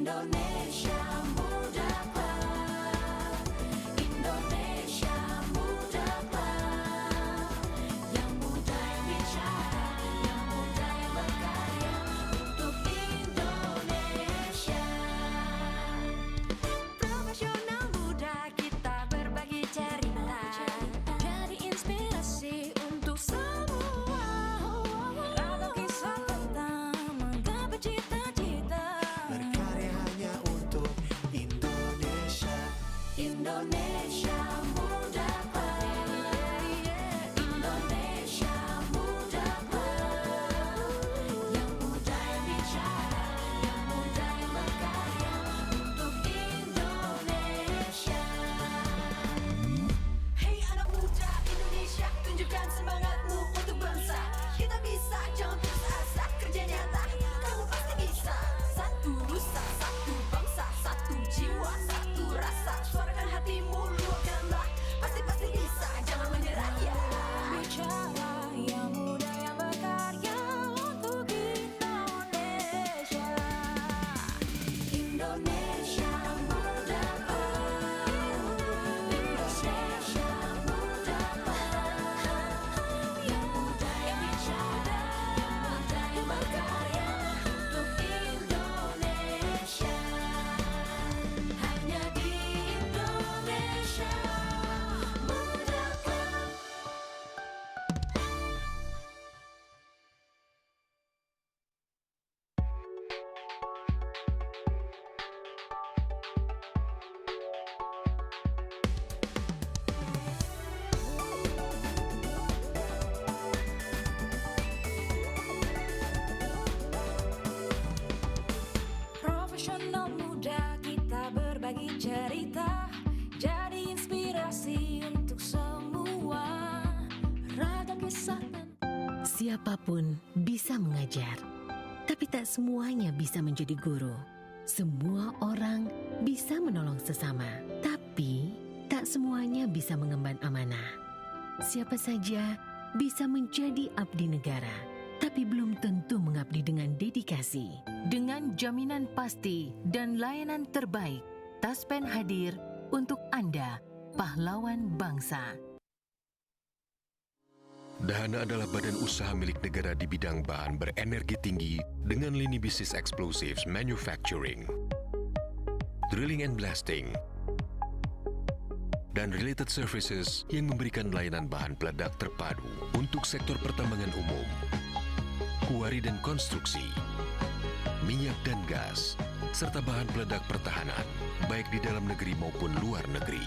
Indonesia Muda Club, Indonesia Muda Club, yang muda yang bicara, yang muda yang berkarya untuk Indonesia. Profesional muda kita berbagi cerita, jadi inspirasi untuk semua. Ragam kisah tentang menggapai cita-cita. Berkarya hanya untuk Indonesia. Indonesia Muda Club, Indonesia Muda Club, yang muda yang bicara, yang muda yang berkarya untuk Indonesia. Hey anak muda Indonesia, tunjukkan semangatmu untuk bangsa. Kita bisa, jangan putus asa, kerja nyata, kamu pasti bisa. Satu nusa, satu bangsa, satu jiwa, satu rasa. Suarakan hatimu, luapkanlah, pasti bisa, jangan menyerah ya. Bicara yang muda yang berkarya untuk Indonesia. Indonesia Muda Club, Indonesia Muda Club, yang muda yang bicara, yang muda yang berkarya untuk Indonesia. Hanya di Indonesia Muda Club. Profesional muda kita berbagi cerita, jadi inspirasi untuk semua. Ragam kisah Siapapun bisa mengajar, tapi tak semuanya bisa menjadi guru. Semua orang bisa menolong sesama, tapi tak semuanya bisa mengemban amanah. Siapa saja bisa menjadi abdi negara, tapi belum tentu mengabdi dengan dedikasi. Dengan jaminan pasti dan layanan terbaik, Taspen hadir untuk Anda, pahlawan bangsa. Dahana adalah badan usaha milik negara di bidang bahan berenergi tinggi dengan lini bisnis explosives manufacturing, drilling and blasting, dan related services yang memberikan layanan bahan peledak terpadu untuk sektor pertambangan umum, kuari dan konstruksi, minyak dan gas, serta bahan peledak pertahanan, baik di dalam negeri maupun luar negeri.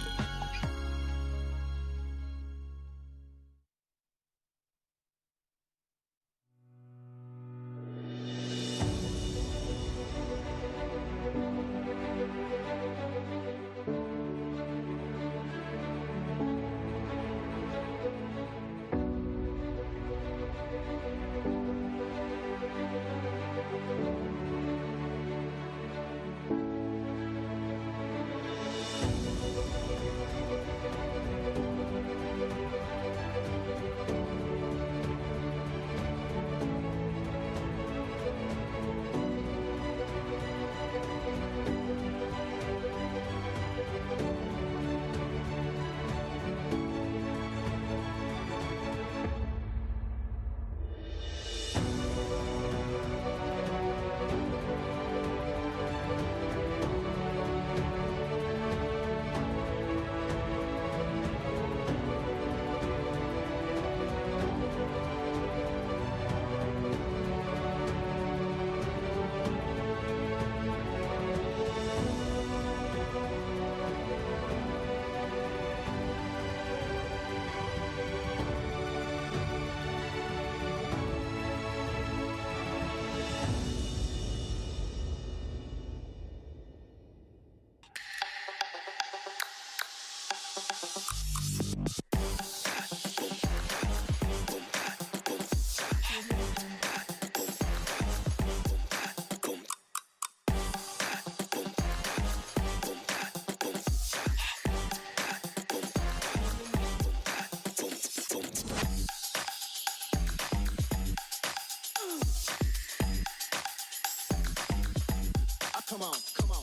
Come on, come on.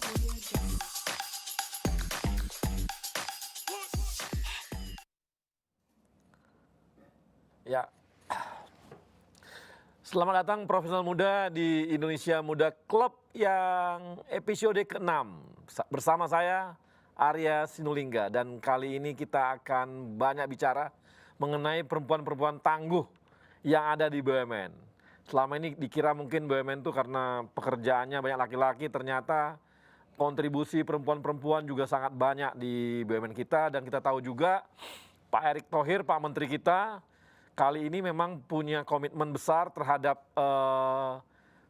Ya. Selamat datang profesional muda di Indonesia Muda Club yang episode ke-6. Bersama saya Arya Sinulinga, dan kali ini kita akan banyak bicara mengenai perempuan-perempuan tangguh yang ada di BUMN. Selama ini dikira mungkin BUMN itu karena pekerjaannya banyak laki-laki, ternyata kontribusi perempuan-perempuan juga sangat banyak di BUMN kita. Dan kita tahu juga Pak Erick Thohir, Pak Menteri kita, kali ini memang punya komitmen besar terhadap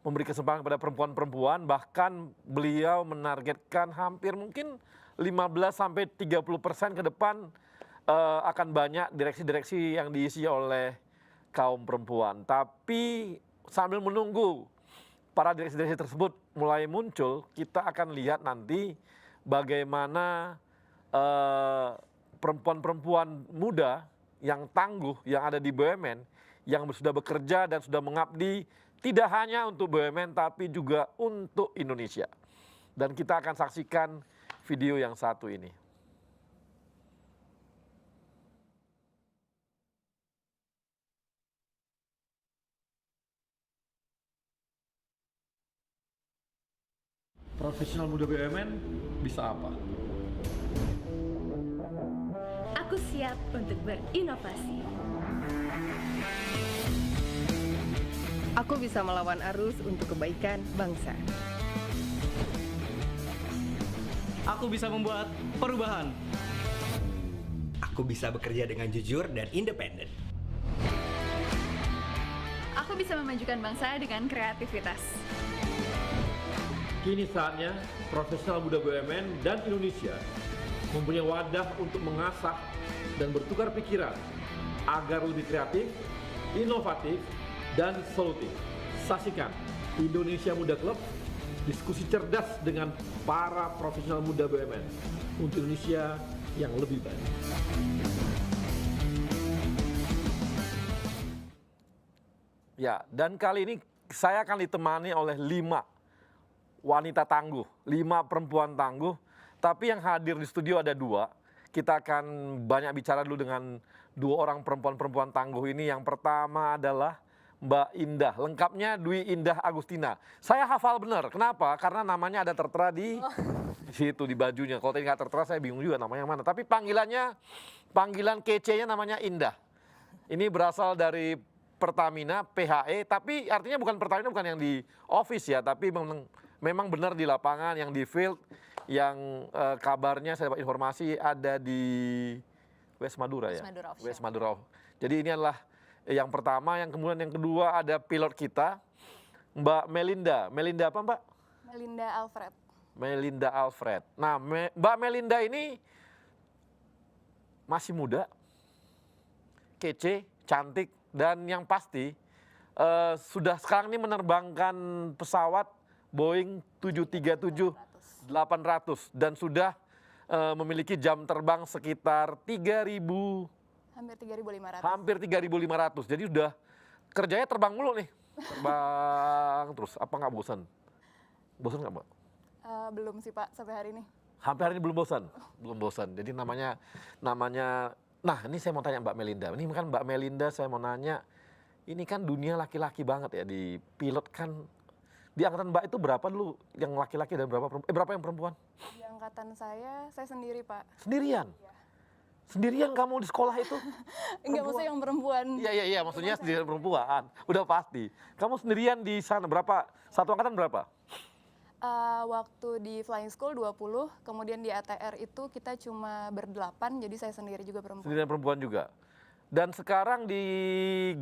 memberi kesempatan kepada perempuan-perempuan. Bahkan beliau menargetkan hampir mungkin 15-30% ke depan akan banyak direksi-direksi yang diisi oleh kaum perempuan. Tapi sambil menunggu para direksi-direksi tersebut mulai muncul, kita akan lihat nanti bagaimana perempuan-perempuan muda yang tangguh yang ada di BUMN, yang sudah bekerja dan sudah mengabdi tidak hanya untuk BUMN tapi juga untuk Indonesia. Dan kita akan saksikan video yang satu ini. Profesional muda BUMN bisa apa? Aku siap untuk berinovasi. Aku bisa melawan arus untuk kebaikan bangsa. Aku bisa membuat perubahan. Aku bisa bekerja dengan jujur dan independen. Aku bisa memajukan bangsa dengan kreativitas. Kini saatnya profesional muda BUMN dan Indonesia mempunyai wadah untuk mengasah dan bertukar pikiran agar lebih kreatif, inovatif, dan solutif. Saksikan Indonesia Muda Club, diskusi cerdas dengan para profesional muda BUMN untuk Indonesia yang lebih baik. Ya, dan kali ini saya akan ditemani oleh 5 wanita tangguh, 5 perempuan tangguh. Tapi yang hadir di studio ada 2. Kita akan banyak bicara dulu dengan 2 orang perempuan-perempuan tangguh ini. Yang pertama adalah Mbak Indah, lengkapnya Dwi Indah Agustina. Saya hafal benar, kenapa? Karena namanya ada tertera di situ, di bajunya. Kalau tadi nggak tertera saya bingung juga namanya mana. Tapi panggilan kece-nya namanya Indah. Ini berasal dari Pertamina, PHE, tapi artinya bukan Pertamina, bukan yang di office ya, tapi memang benar di lapangan, yang di field, yang kabarnya saya dapat informasi ada di West Madura ya. West Madura. Jadi ini adalah yang pertama. Yang kemudian yang kedua ada pilot kita, Mbak Melinda. Melinda apa Mbak? Melinda Alfred. Melinda Alfred. Nah, Mbak Melinda ini masih muda, kece, cantik, dan yang pasti sudah sekarang ini menerbangkan pesawat Boeing 737-800 dan sudah memiliki jam terbang sekitar 3.000, hampir 3.500. Jadi sudah kerjanya terbang mulu nih, terbang terus. Apa nggak bosan? Bosan nggak Mbak? Belum sih Pak, sampai hari ini. Sampai hari ini belum bosan? Belum bosan. Jadi namanya, nah ini saya mau tanya Mbak Melinda. Ini kan Mbak Melinda, saya mau nanya, ini kan dunia laki-laki banget ya, di pilot kan. Di angkatan Mbak itu berapa dulu yang laki-laki dan berapa perempuan? Berapa yang perempuan? Di angkatan saya sendiri Pak. Sendirian? Ya. Sendirian kamu di sekolah itu? Enggak, maksudnya yang perempuan. Iya, maksudnya sendirian perempuan. Udah pasti. Kamu sendirian di sana berapa? Satu angkatan berapa? Waktu di Flying School 20, kemudian di ATR itu kita cuma ber-8, jadi saya sendiri juga perempuan. Sendirian perempuan juga. Dan sekarang di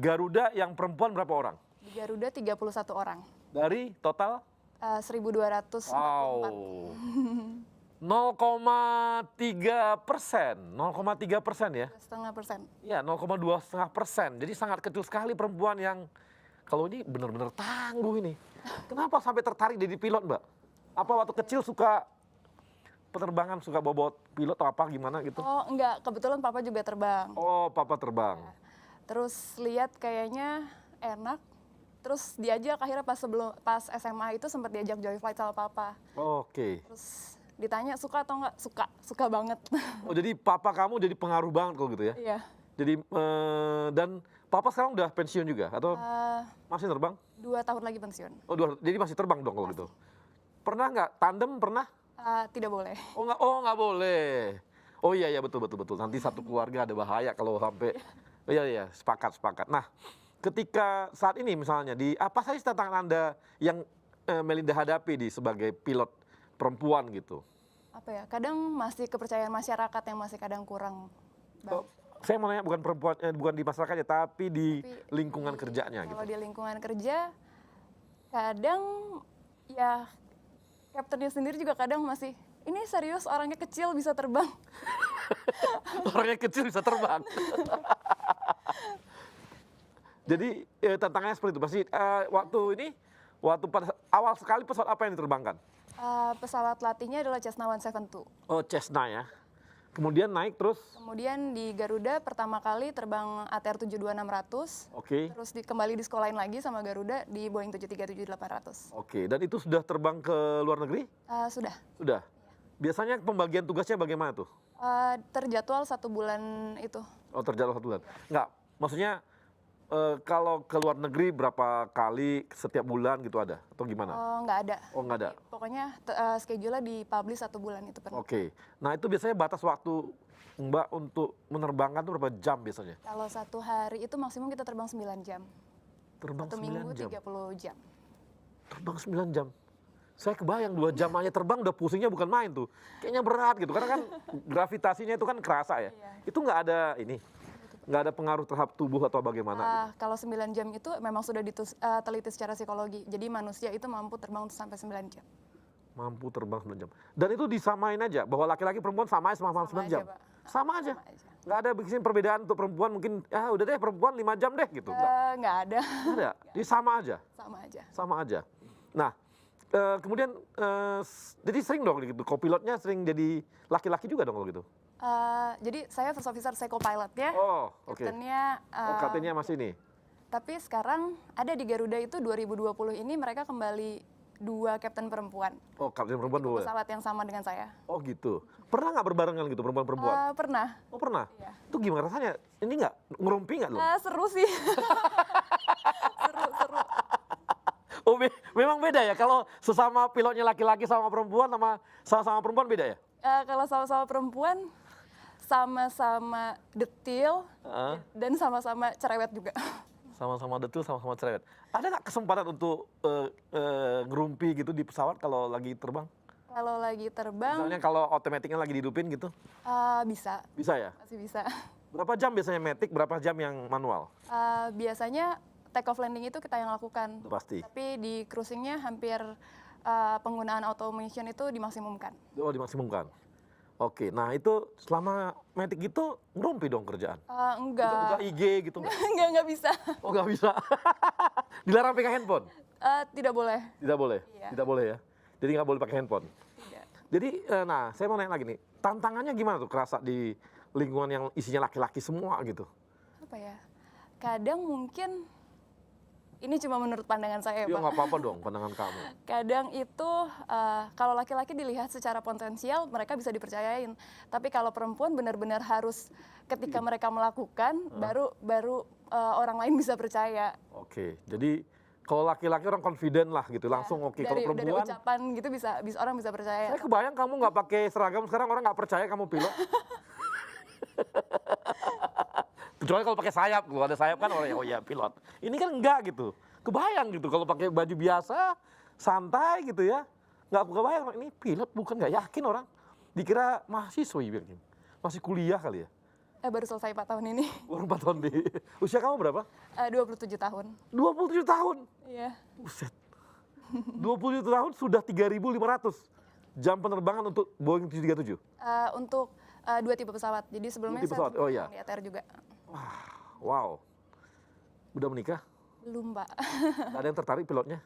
Garuda yang perempuan berapa orang? Di Garuda 31 orang. Dari total? 1.244. Wow. 0,3% ya? 0,5%. Ya, 0,2,5%. Jadi sangat kecil sekali perempuan yang, kalau ini benar-benar tangguh ini. Kenapa sampai tertarik jadi pilot Mbak? Apa waktu kecil suka penerbangan, suka bawa pilot atau apa gimana gitu? Oh enggak, kebetulan Papa juga terbang. Oh, Papa terbang. Ya. Terus lihat kayaknya enak. Terus diajak akhirnya pas SMA itu sempat diajak joy flight sama Papa. Oke. Terus ditanya suka atau enggak? Suka banget. Oh, jadi Papa kamu jadi pengaruh banget kalau gitu ya? Iya. Jadi dan papa sekarang udah pensiun juga atau Eh, masih terbang? 2 tahun lagi pensiun. Oh, jadi masih terbang dong kalau gitu. Pernah nggak tandem pernah? Tidak boleh. Oh nggak boleh. Oh iya betul. Nanti satu keluarga ada bahaya kalau sampai. Oh, iya sepakat. Nah, ketika saat ini misalnya apa saja tantangan Anda yang Melinda hadapi sebagai pilot perempuan gitu? Apa ya? Kadang masih kepercayaan masyarakat yang masih kadang kurang. Bang. Oh, saya mau nanya bukan perempuan, bukan di masyarakatnya, tapi di lingkungan kerjanya gitu. Kalau di lingkungan kerja, kadang ya kaptennya sendiri juga kadang masih, ini serius orangnya kecil bisa terbang. Orangnya kecil bisa terbang. Jadi tantangannya seperti itu. Pasti waktu pada awal sekali pesawat apa yang diterbangkan? Pesawat latihnya adalah Cessna 172. Oh, Cessna ya. Kemudian naik terus? Kemudian di Garuda pertama kali terbang ATR 72600. Oke. Terus kembali disekolahin lagi sama Garuda di Boeing 737-800. Oke, dan itu sudah terbang ke luar negeri? Sudah. Sudah. Biasanya pembagian tugasnya bagaimana tuh? Terjadwal 1 bulan itu. Oh, terjadwal 1 bulan. Enggak, maksudnya kalau ke luar negeri berapa kali setiap bulan gitu ada? Atau gimana? Nggak ada. Oh, nggak ada? Pokoknya schedule-nya dipublish 1 bulan itu pernah. Oke. Nah, itu biasanya batas waktu Mbak untuk menerbangkan tuh berapa jam biasanya? Kalau 1 hari itu maksimum kita terbang 9 jam. Terbang 1 minggu 9 jam? 30 jam. Terbang 9 jam? Saya kebayang 2 jam aja terbang udah pusingnya bukan main tuh. Kayaknya berat gitu, karena kan gravitasinya itu kan kerasa ya. Itu nggak ada nggak ada pengaruh terhadap tubuh atau bagaimana? Kalau 9 jam itu memang sudah diteliti secara psikologi. Jadi manusia itu mampu terbang sampai 9 jam. Mampu terbang 9 jam. Dan itu disamain aja, bahwa laki-laki perempuan sama aja sama 9 jam? Aja, Pak. Sama aja? Nggak ada bikin perbedaan untuk perempuan mungkin, udah deh perempuan 5 jam deh gitu? Nggak ada. Nggak ada? Jadi sama aja? Sama aja. Sama aja. Nah, kemudian jadi sering dong gitu, co-pilotnya sering jadi laki-laki juga dong kalau gitu? Jadi saya first officer, saya co-pilotnya. Oh, oke. Kaptennya. Kaptennya masih ini? Tapi sekarang ada di Garuda itu 2020 ini mereka kembali 2 kapten perempuan. Oh, kapten perempuan 2 ya? Pesawat yang sama dengan saya. Oh gitu. Pernah nggak berbarengan gitu perempuan-perempuan? Pernah. Oh pernah? Iya. Itu gimana rasanya? Ini nggak ngerumpi nggak lo? Seru sih. seru. Oh memang beda ya kalau sesama pilotnya laki-laki sama perempuan sama perempuan beda ya? Kalau sama-sama perempuan sama-sama detil dan sama-sama cerewet juga. Sama-sama detil, sama-sama cerewet. Ada nggak kesempatan untuk ngerumpi gitu di pesawat kalau lagi terbang? Kalau lagi terbang, Misalnya kalau otomatiknya lagi dihidupin gitu? bisa. Bisa ya? Masih bisa. Berapa jam biasanya matic, berapa jam yang manual? Biasanya take off landing itu kita yang lakukan. Itu pasti. Tapi di cruisingnya hampir penggunaan automation itu dimaksimumkan. Oh dimaksimumkan. Oke, nah itu selama matic gitu ngerumpi dong kerjaan? Enggak. Buka IG gitu nggak? Enggak bisa. Oh nggak bisa? Dilarang pegang handphone? Tidak boleh. Tidak boleh? Iya. Tidak boleh ya? Jadi nggak boleh pakai handphone? Tidak. Jadi, nah saya mau nanya lagi nih, tantangannya gimana tuh kerasa di lingkungan yang isinya laki-laki semua gitu? Apa ya? Kadang mungkin ini cuma menurut pandangan saya, Ya Pak. nggak apa-apa dong pandangan kamu. Kadang itu kalau laki-laki dilihat secara potensial mereka bisa dipercayain. Tapi kalau perempuan benar-benar harus ketika mereka melakukan baru orang lain bisa percaya. Oke, jadi kalau laki-laki orang confident lah gitu, langsung oke. Kalau Dari perempuan, ucapan gitu bisa orang bisa percaya. saya kebayang kamu nggak pakai seragam sekarang orang nggak percaya kamu pilot. Kecuali kalau pakai sayap, kalau ada sayap kan orang oh ya pilot. Ini kan enggak gitu. Kebayang gitu kalau pakai baju biasa, santai gitu ya. Nggak kebayang ini pilot bukan, nggak yakin orang. Dikira mahasiswa ya, masih kuliah kali ya. Baru selesai 4 tahun ini. Baru 4 tahun deh. Usia kamu berapa? 27 tahun. 27 tahun? Iya. Buset. 27 tahun sudah 3.500 jam penerbangan untuk Boeing 737? Untuk 2 tipe pesawat. Jadi sebelumnya tipe pesawat, saya oh iya. di ATR juga. Wow. Udah menikah? Belum, Pak. Nggak ada yang tertarik pilotnya?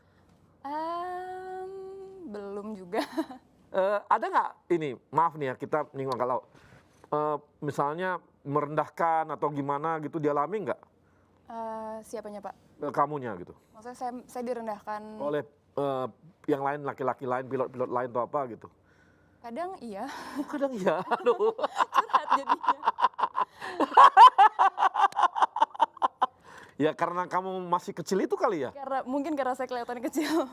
Belum juga. Ada nggak ini, maaf nih ya kita nyinggung kalau misalnya merendahkan atau gimana gitu dialami nggak? Siapanya, Pak? Kamunya gitu? Maksudnya saya direndahkan. Oleh yang lain, laki-laki lain, pilot-pilot lain atau apa gitu? Kadang iya. Kadang iya, aduh. Curhat jadinya. Ya karena kamu masih kecil itu kali ya. Mungkin karena saya kelihatan kecil.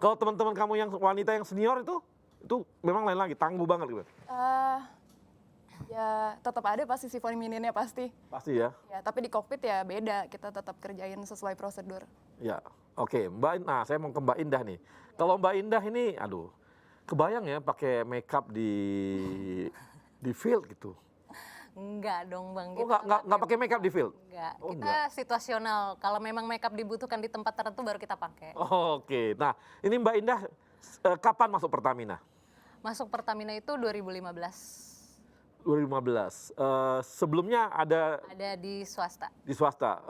Kalau teman-teman kamu yang wanita yang senior itu memang lain lagi, tangguh banget gitu. Ya tetap ada pasti sifat femininnya pasti. Pasti ya. Ya, tapi di kokpit ya beda, kita tetap kerjain sesuai prosedur. Ya, oke. Nah saya mau ke Mbak Indah nih. Kalau Mbak Indah ini, aduh, kebayang ya pakai makeup di field gitu. Enggak dong Bang. Oh nggak pakai makeup di field? Enggak, Oh, kita enggak. situasional. Kalau memang makeup dibutuhkan di tempat tertentu baru kita pakai. Oh, oke. Nah ini Mbak Indah kapan masuk Pertamina? Masuk Pertamina itu 2015. 2015. Sebelumnya ada Ada di swasta. di swasta.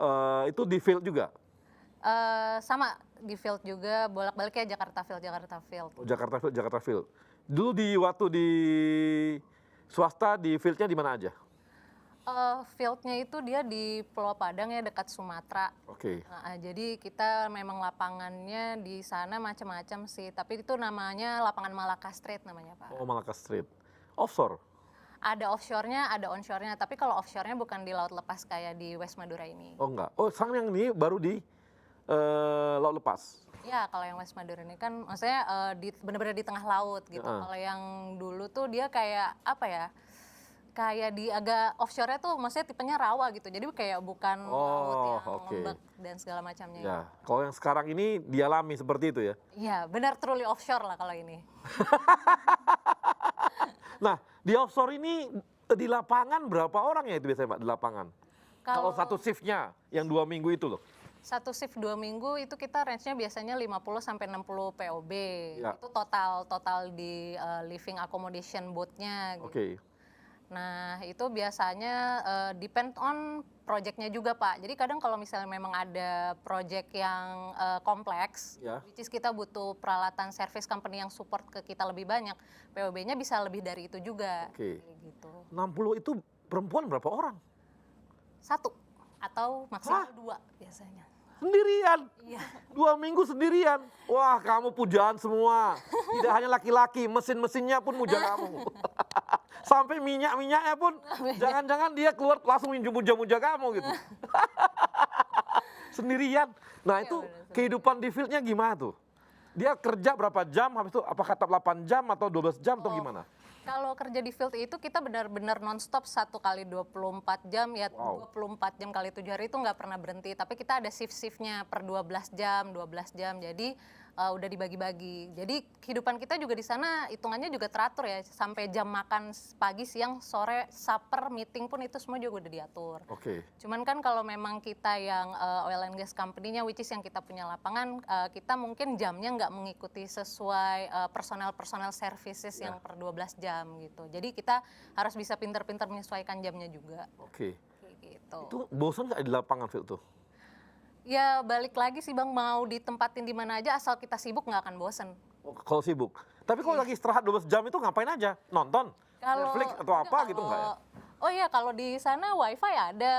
Itu di field juga? Sama di field juga, bolak-baliknya Jakarta Field. Oh, Jakarta Field. Dulu waktu di swasta di fieldnya di mana aja? Fieldnya itu dia di Pulau Padang ya, dekat Sumatera. Oke. Nah, jadi kita memang lapangannya di sana macam-macam sih, tapi itu namanya lapangan Malaka Street namanya Pak. Oh, Malaka Street. Offshore? Ada offshore-nya, ada onshore-nya, tapi kalau offshore-nya bukan di laut lepas kayak di West Madura ini. Oh enggak. Oh sekarang yang ini baru di laut lepas? Ya, kalau yang West Madura ini kan maksudnya benar-benar di tengah laut gitu. Kalau yang dulu tuh dia kayak apa ya? Kayak di agak offshore-nya tuh maksudnya tipenya rawa gitu. Jadi kayak bukan laut yang lembab dan segala macamnya. Ya, kalau yang sekarang ini dialami seperti itu ya? Iya, benar truly offshore lah kalau ini. Nah, di offshore ini di lapangan berapa orang ya itu biasanya Pak di lapangan? Kalau satu shift-nya yang 2 minggu itu loh. Satu shift 2 minggu itu kita range-nya biasanya 50 sampai 60 POB. Ya. Itu total di living accommodation boat-nya gitu. Oke. Nah, itu biasanya depend on project-nya juga, Pak. Jadi kadang kalau misalnya memang ada project yang kompleks, which is kita butuh peralatan service company yang support ke kita lebih banyak, POB-nya bisa lebih dari itu juga. Oke. Gitu. 60 itu perempuan berapa orang? 1 atau maksimal 2 biasanya. Sendirian? Iya. 2 minggu sendirian? Wah, kamu pujaan semua. Tidak hanya laki-laki, mesin-mesinnya pun puja kamu. Sampai minyak-minyaknya pun, jangan-jangan dia keluar langsung muja-muja kamu gitu. Sendirian. Nah itu kehidupan di fieldnya gimana tuh? Dia kerja berapa jam, habis itu apakah tetap 8 jam atau 12 jam atau gimana? Kalau kerja di field itu kita benar-benar nonstop 1 kali 24 jam ya. 24 jam kali 7 hari itu nggak pernah berhenti. Tapi kita ada shift-shiftnya per 12 jam. Jadi udah dibagi-bagi. Jadi kehidupan kita juga di sana hitungannya juga teratur ya. Sampai jam makan pagi, siang, sore, supper, meeting pun itu semua juga udah diatur. Oke. Cuman kan kalau memang kita yang oil and gas company-nya, which is yang kita punya lapangan, kita mungkin jamnya nggak mengikuti sesuai personel services yang per 12 jam gitu. Jadi kita harus bisa pintar-pintar menyesuaikan jamnya juga. Oke. Kayak gitu. Itu bosan nggak di lapangan field tuh? Ya balik lagi sih Bang, mau ditempatin di mana aja asal kita sibuk nggak akan bosen. Oh, kalau sibuk. Tapi kalau lagi istirahat 12 jam itu ngapain aja? Nonton? Netflix atau apa gitu nggak ya? Oh iya, kalau di sana wifi ada,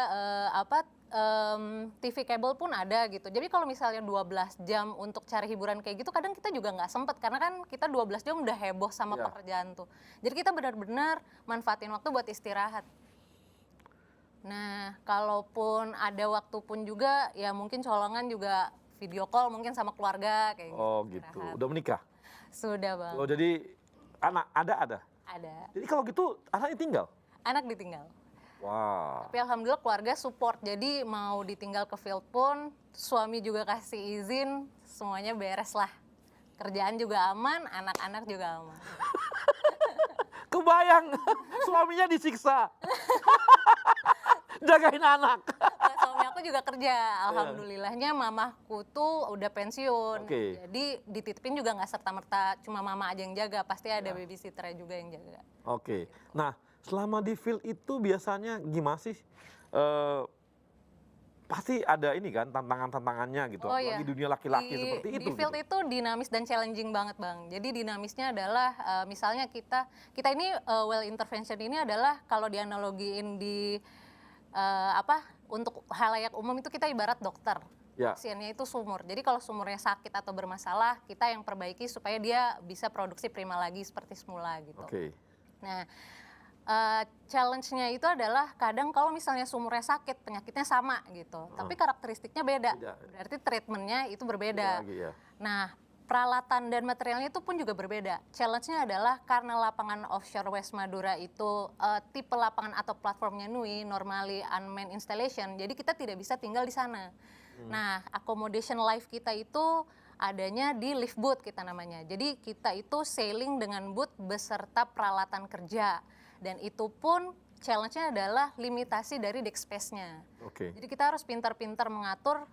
TV kabel pun ada gitu. Jadi kalau misalnya 12 jam untuk cari hiburan kayak gitu, kadang kita juga nggak sempet. Karena kan kita 12 jam udah heboh sama pekerjaan tuh. Jadi kita benar-benar manfaatin waktu buat istirahat. Nah, kalaupun ada waktu pun juga, ya mungkin colongan juga video call mungkin sama keluarga kayak gitu. Oh gitu, udah menikah? Sudah Bang. Oh jadi anak ada? Ada. Jadi kalau gitu anaknya tinggal? Anak ditinggal. Wah. Tapi alhamdulillah keluarga support, jadi mau ditinggal ke field pun suami juga kasih izin, semuanya beres lah. Kerjaan juga aman, anak-anak juga aman. Kebayang, suaminya disiksa. Jagain anak. Nah, suami aku juga kerja, alhamdulillahnya mamaku tuh udah pensiun. Jadi dititipin juga nggak serta-merta cuma mama aja yang jaga, pasti ada babysitter juga yang jaga. Oke, nah selama di field itu biasanya gimana sih? Pasti ada ini kan tantangan-tantangannya gitu, apalagi dunia laki-laki seperti itu. Di field gitu. itu dinamis dan challenging banget Bang. Jadi dinamisnya adalah misalnya kita ini well intervention ini adalah kalau dianalogiin di untuk halayak umum itu kita ibarat dokter. Pasiennya itu sumur. Jadi kalau sumurnya sakit atau bermasalah, kita yang perbaiki supaya dia bisa produksi prima lagi seperti semula gitu. Oke. Nah, challenge-nya itu adalah kadang kalau misalnya sumurnya sakit, penyakitnya sama gitu, tapi karakteristiknya beda. Berarti treatmentnya itu berbeda. Nah, peralatan dan materialnya itu pun juga berbeda. Challenge-nya adalah karena lapangan offshore West Madura itu tipe lapangan atau platformnya NUI, normally unmanned installation, jadi kita tidak bisa tinggal di sana. Nah, accommodation life kita itu adanya di lift boat kita namanya. Jadi kita itu sailing dengan boat beserta peralatan kerja. Dan itu pun challenge-nya adalah limitasi dari deck space-nya. Jadi kita harus pintar-pintar mengatur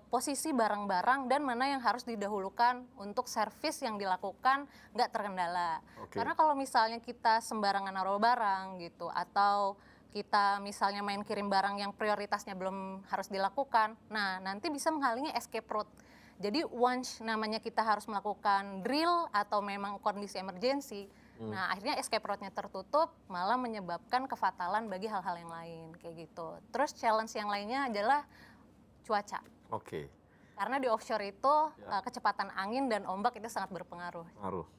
posisi barang-barang dan mana yang harus didahulukan untuk servis yang dilakukan nggak terkendala. Karena kalau misalnya kita sembarangan naruh barang gitu, atau kita misalnya main kirim barang yang prioritasnya belum harus dilakukan, nah nanti bisa menghalangi escape route. Jadi once namanya kita harus melakukan drill atau memang kondisi emergency, nah akhirnya escape route-nya tertutup, malah menyebabkan kefatalan bagi hal-hal yang lain kayak gitu. Terus challenge yang lainnya adalah cuaca. Karena di offshore itu kecepatan angin dan ombak itu sangat berpengaruh.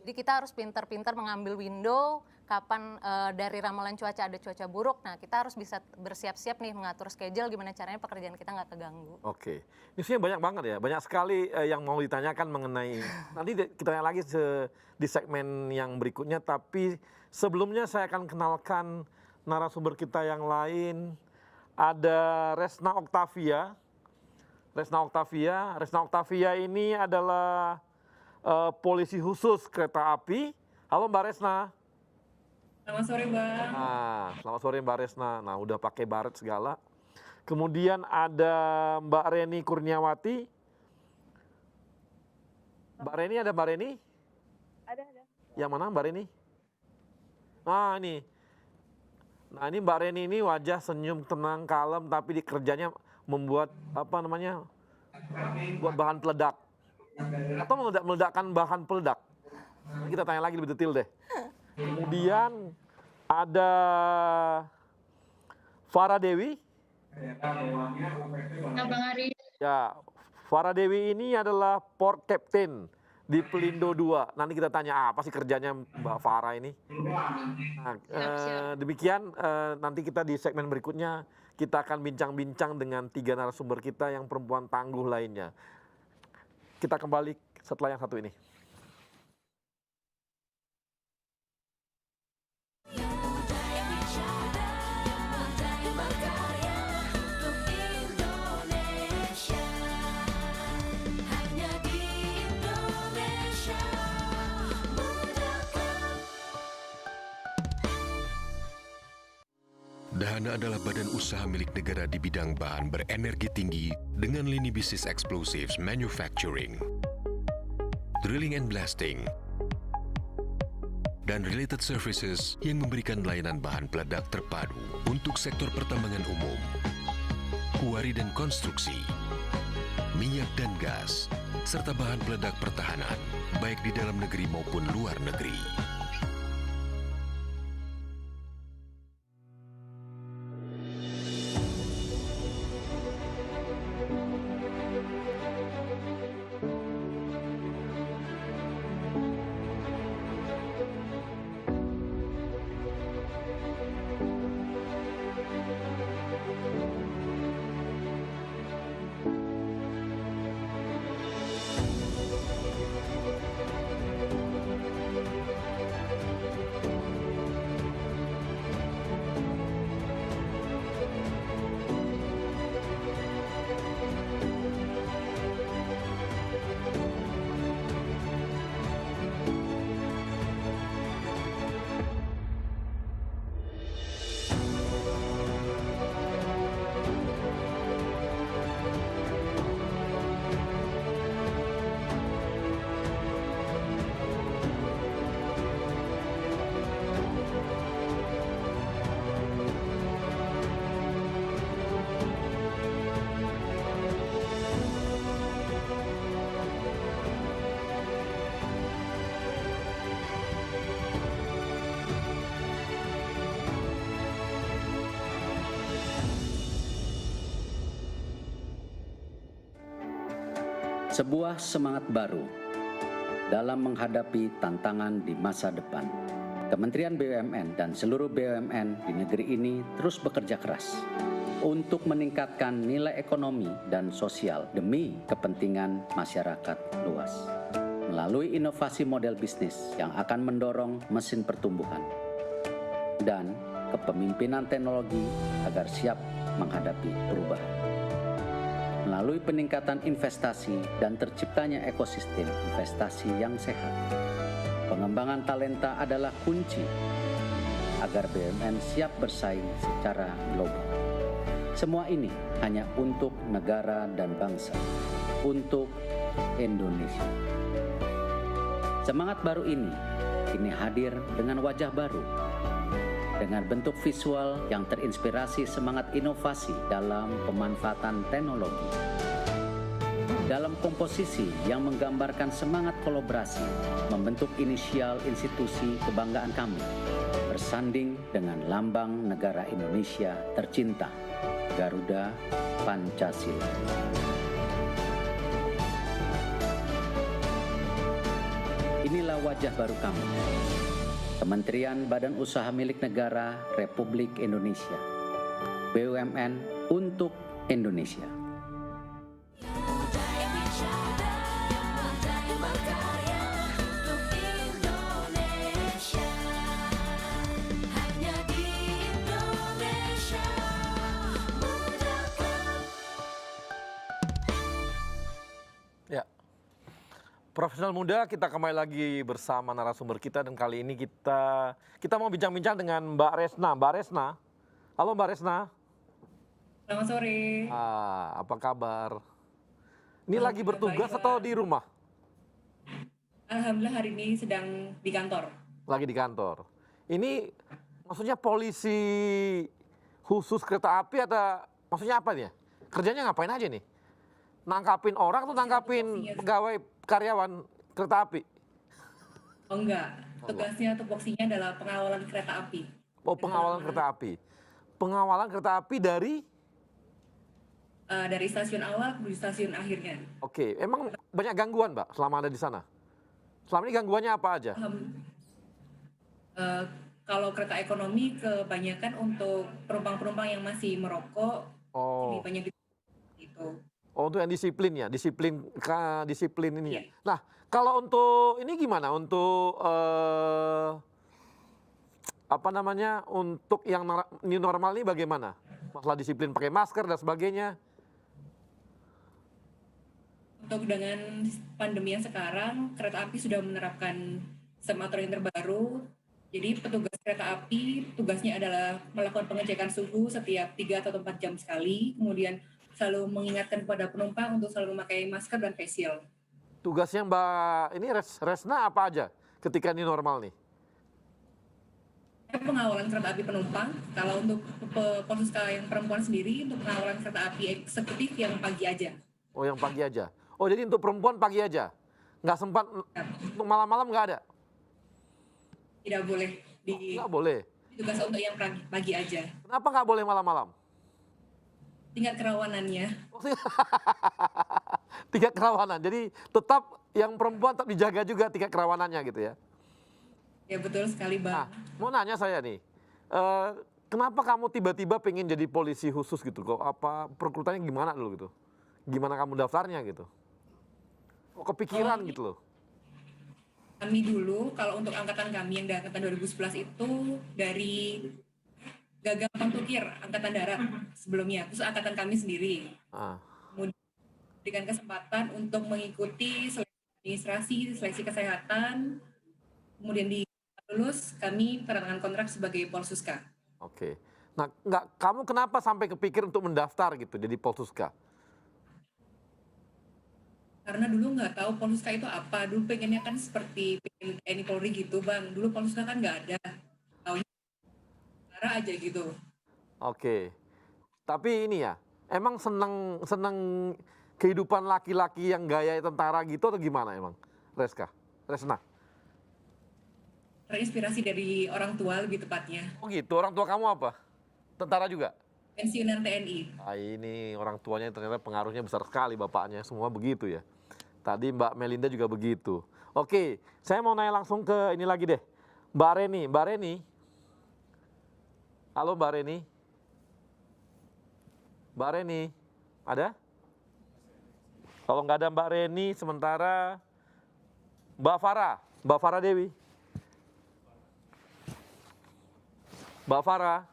Jadi kita harus pintar-pintar mengambil window kapan dari ramalan cuaca ada cuaca buruk. Nah kita harus bisa bersiap-siap nih mengatur schedule gimana caranya pekerjaan kita nggak keganggu. Ini sebenarnya banyak banget ya, banyak sekali yang mau ditanyakan mengenai. Nanti kita tanya lagi di segmen yang berikutnya. Tapi sebelumnya saya akan kenalkan narasumber kita yang lain. Ada Resna Octavia. Resna Octavia ini adalah polisi khusus kereta api. Halo Mbak Resna. Selamat sore Bang. Selamat sore Mbak Resna. Nah udah pakai baret segala. Kemudian ada Mbak Reni Kurniawati. Mbak Reni, ada Mbak Reni? Ada. Yang mana Mbak Reni? Ini. Nah ini Mbak Reni ini wajah senyum, tenang, kalem, tapi di kerjanya membuat buat bahan peledak atau meledakkan bahan peledak. Kita tanya lagi lebih detail deh. Kemudian ada Farah Dewi. Bang Ari. Ya, Farah Dewi ini adalah port captain di Pelindo 2. Nanti kita tanya apa sih kerjanya Mbak Farah ini. Nah, demikian nanti kita di segmen berikutnya kita akan bincang-bincang dengan 3 narasumber kita yang perempuan tangguh lainnya. Kita kembali setelah yang satu ini. Dahana adalah badan usaha milik negara di bidang bahan berenergi tinggi dengan lini bisnis explosives manufacturing, drilling and blasting, dan related services yang memberikan layanan bahan peledak terpadu untuk sektor pertambangan umum, kuari dan konstruksi, minyak dan gas, serta bahan peledak pertahanan, baik di dalam negeri maupun luar negeri. Sebuah semangat baru dalam menghadapi tantangan di masa depan. Kementerian BUMN dan seluruh BUMN di negeri ini terus bekerja keras untuk meningkatkan nilai ekonomi dan sosial demi kepentingan masyarakat luas. Melalui inovasi model bisnis yang akan mendorong mesin pertumbuhan dan kepemimpinan teknologi agar siap menghadapi perubahan. Melalui peningkatan investasi dan terciptanya ekosistem investasi yang sehat, pengembangan talenta adalah kunci agar BUMN siap bersaing secara global. Semua ini hanya untuk negara dan bangsa, untuk Indonesia. Semangat baru ini kini hadir dengan wajah baru, dengan bentuk visual yang terinspirasi semangat inovasi dalam pemanfaatan teknologi. Dalam komposisi yang menggambarkan semangat kolaborasi, membentuk inisial institusi kebanggaan kami, bersanding dengan lambang negara Indonesia tercinta, Garuda Pancasila. Inilah wajah baru kami, Kementerian Badan Usaha Milik Negara Republik Indonesia, BUMN untuk Indonesia. Ya, Profesional Muda, kita kembali lagi bersama narasumber kita dan kali ini kita mau bincang-bincang dengan Mbak Resna. Mbak Resna, halo Mbak Resna. Selamat sore. Apa kabar? Ini lagi bertugas atau di rumah? Alhamdulillah hari ini sedang di kantor. Lagi di kantor. Ini maksudnya polisi khusus kereta api atau maksudnya apa nih? Kerjanya ngapain aja nih? Nangkapin orang atau nangkapin pegawai karyawan kereta api? Oh enggak, tugasnya tupoksinya adalah pengawalan kereta api. Oh, pengawalan kereta api. Pengawalan kereta api dari stasiun awal menuju stasiun akhirnya. Oke, emang banyak gangguan, Mbak, selama ada di sana? Selama ini gangguannya apa aja? Kalau kereta ekonomi kebanyakan untuk penumpang-penumpang yang masih merokok, lebih banyak itu. Oh, untuk yang disiplin ya, disiplin ini ya. Nah, kalau untuk ini gimana? Untuk untuk yang new normal ini bagaimana? Masalah disiplin pakai masker dan sebagainya. Untuk dengan pandemi yang sekarang, kereta api sudah menerapkan sistem aturan yang terbaru. Jadi petugas kereta api tugasnya adalah melakukan pengecekan suhu setiap 3 atau 4 jam sekali, kemudian selalu mengingatkan kepada penumpang untuk selalu memakai masker dan face shield. Tugasnya Mbak ini Resna apa aja ketika ini normal nih? Pengawalan kereta api penumpang. Kalau untuk Polsuska yang perempuan sendiri, untuk pengawalan kereta api eksekutif yang pagi aja. Oh, yang pagi aja. Oh, jadi untuk perempuan pagi aja? Nggak sempat, untuk malam-malam nggak ada? Tidak boleh. Nggak boleh? Tugas untuk yang pagi aja. Kenapa nggak boleh malam-malam? Tingkat kerawanannya. Tingkat kerawanan. Jadi tetap yang perempuan tetap dijaga juga tingkat kerawanannya gitu ya? Ya betul sekali, Bang. Nah, mau nanya saya nih, kenapa kamu tiba-tiba pengen jadi polisi khusus gitu? Kok apa perekrutannya gimana dulu gitu? Gimana kamu daftarnya gitu? Kok kepikiran gitu loh? Kami dulu, kalau untuk angkatan kami yang dari angkatan 2011 itu dari Gagang Pantukir, Angkatan Darat sebelumnya, terus angkatan kami sendiri. Kemudian diberikan kesempatan untuk mengikuti seleksi administrasi, seleksi kesehatan, kemudian lulus, kami tanda tangan kontrak sebagai Polsuska. Oke. Nah, kamu kenapa sampai kepikir untuk mendaftar gitu jadi Polsuska? Karena dulu nggak tahu Polsuska itu apa. Dulu pengennya kan seperti TNI Polri gitu, Bang. Dulu Polsuska kan nggak ada. Taunya aja gitu. Oke. Tapi ini ya, emang seneng kehidupan laki-laki yang gaya tentara gitu atau gimana emang? Resna? Terinspirasi dari orang tua lebih tepatnya. Oh gitu, orang tua kamu apa? Tentara juga? Pensiunan TNI. Ini orang tuanya ternyata pengaruhnya besar sekali, bapaknya semua begitu ya. Tadi Mbak Melinda juga begitu. Oke, saya mau nanya langsung ke ini lagi deh. Mbak Reni, Mbak Reni. Halo Mbak Reni. Mbak Reni, ada? Kalau nggak ada Mbak Reni, sementara Mbak Farah Dewi. Mbak Farah.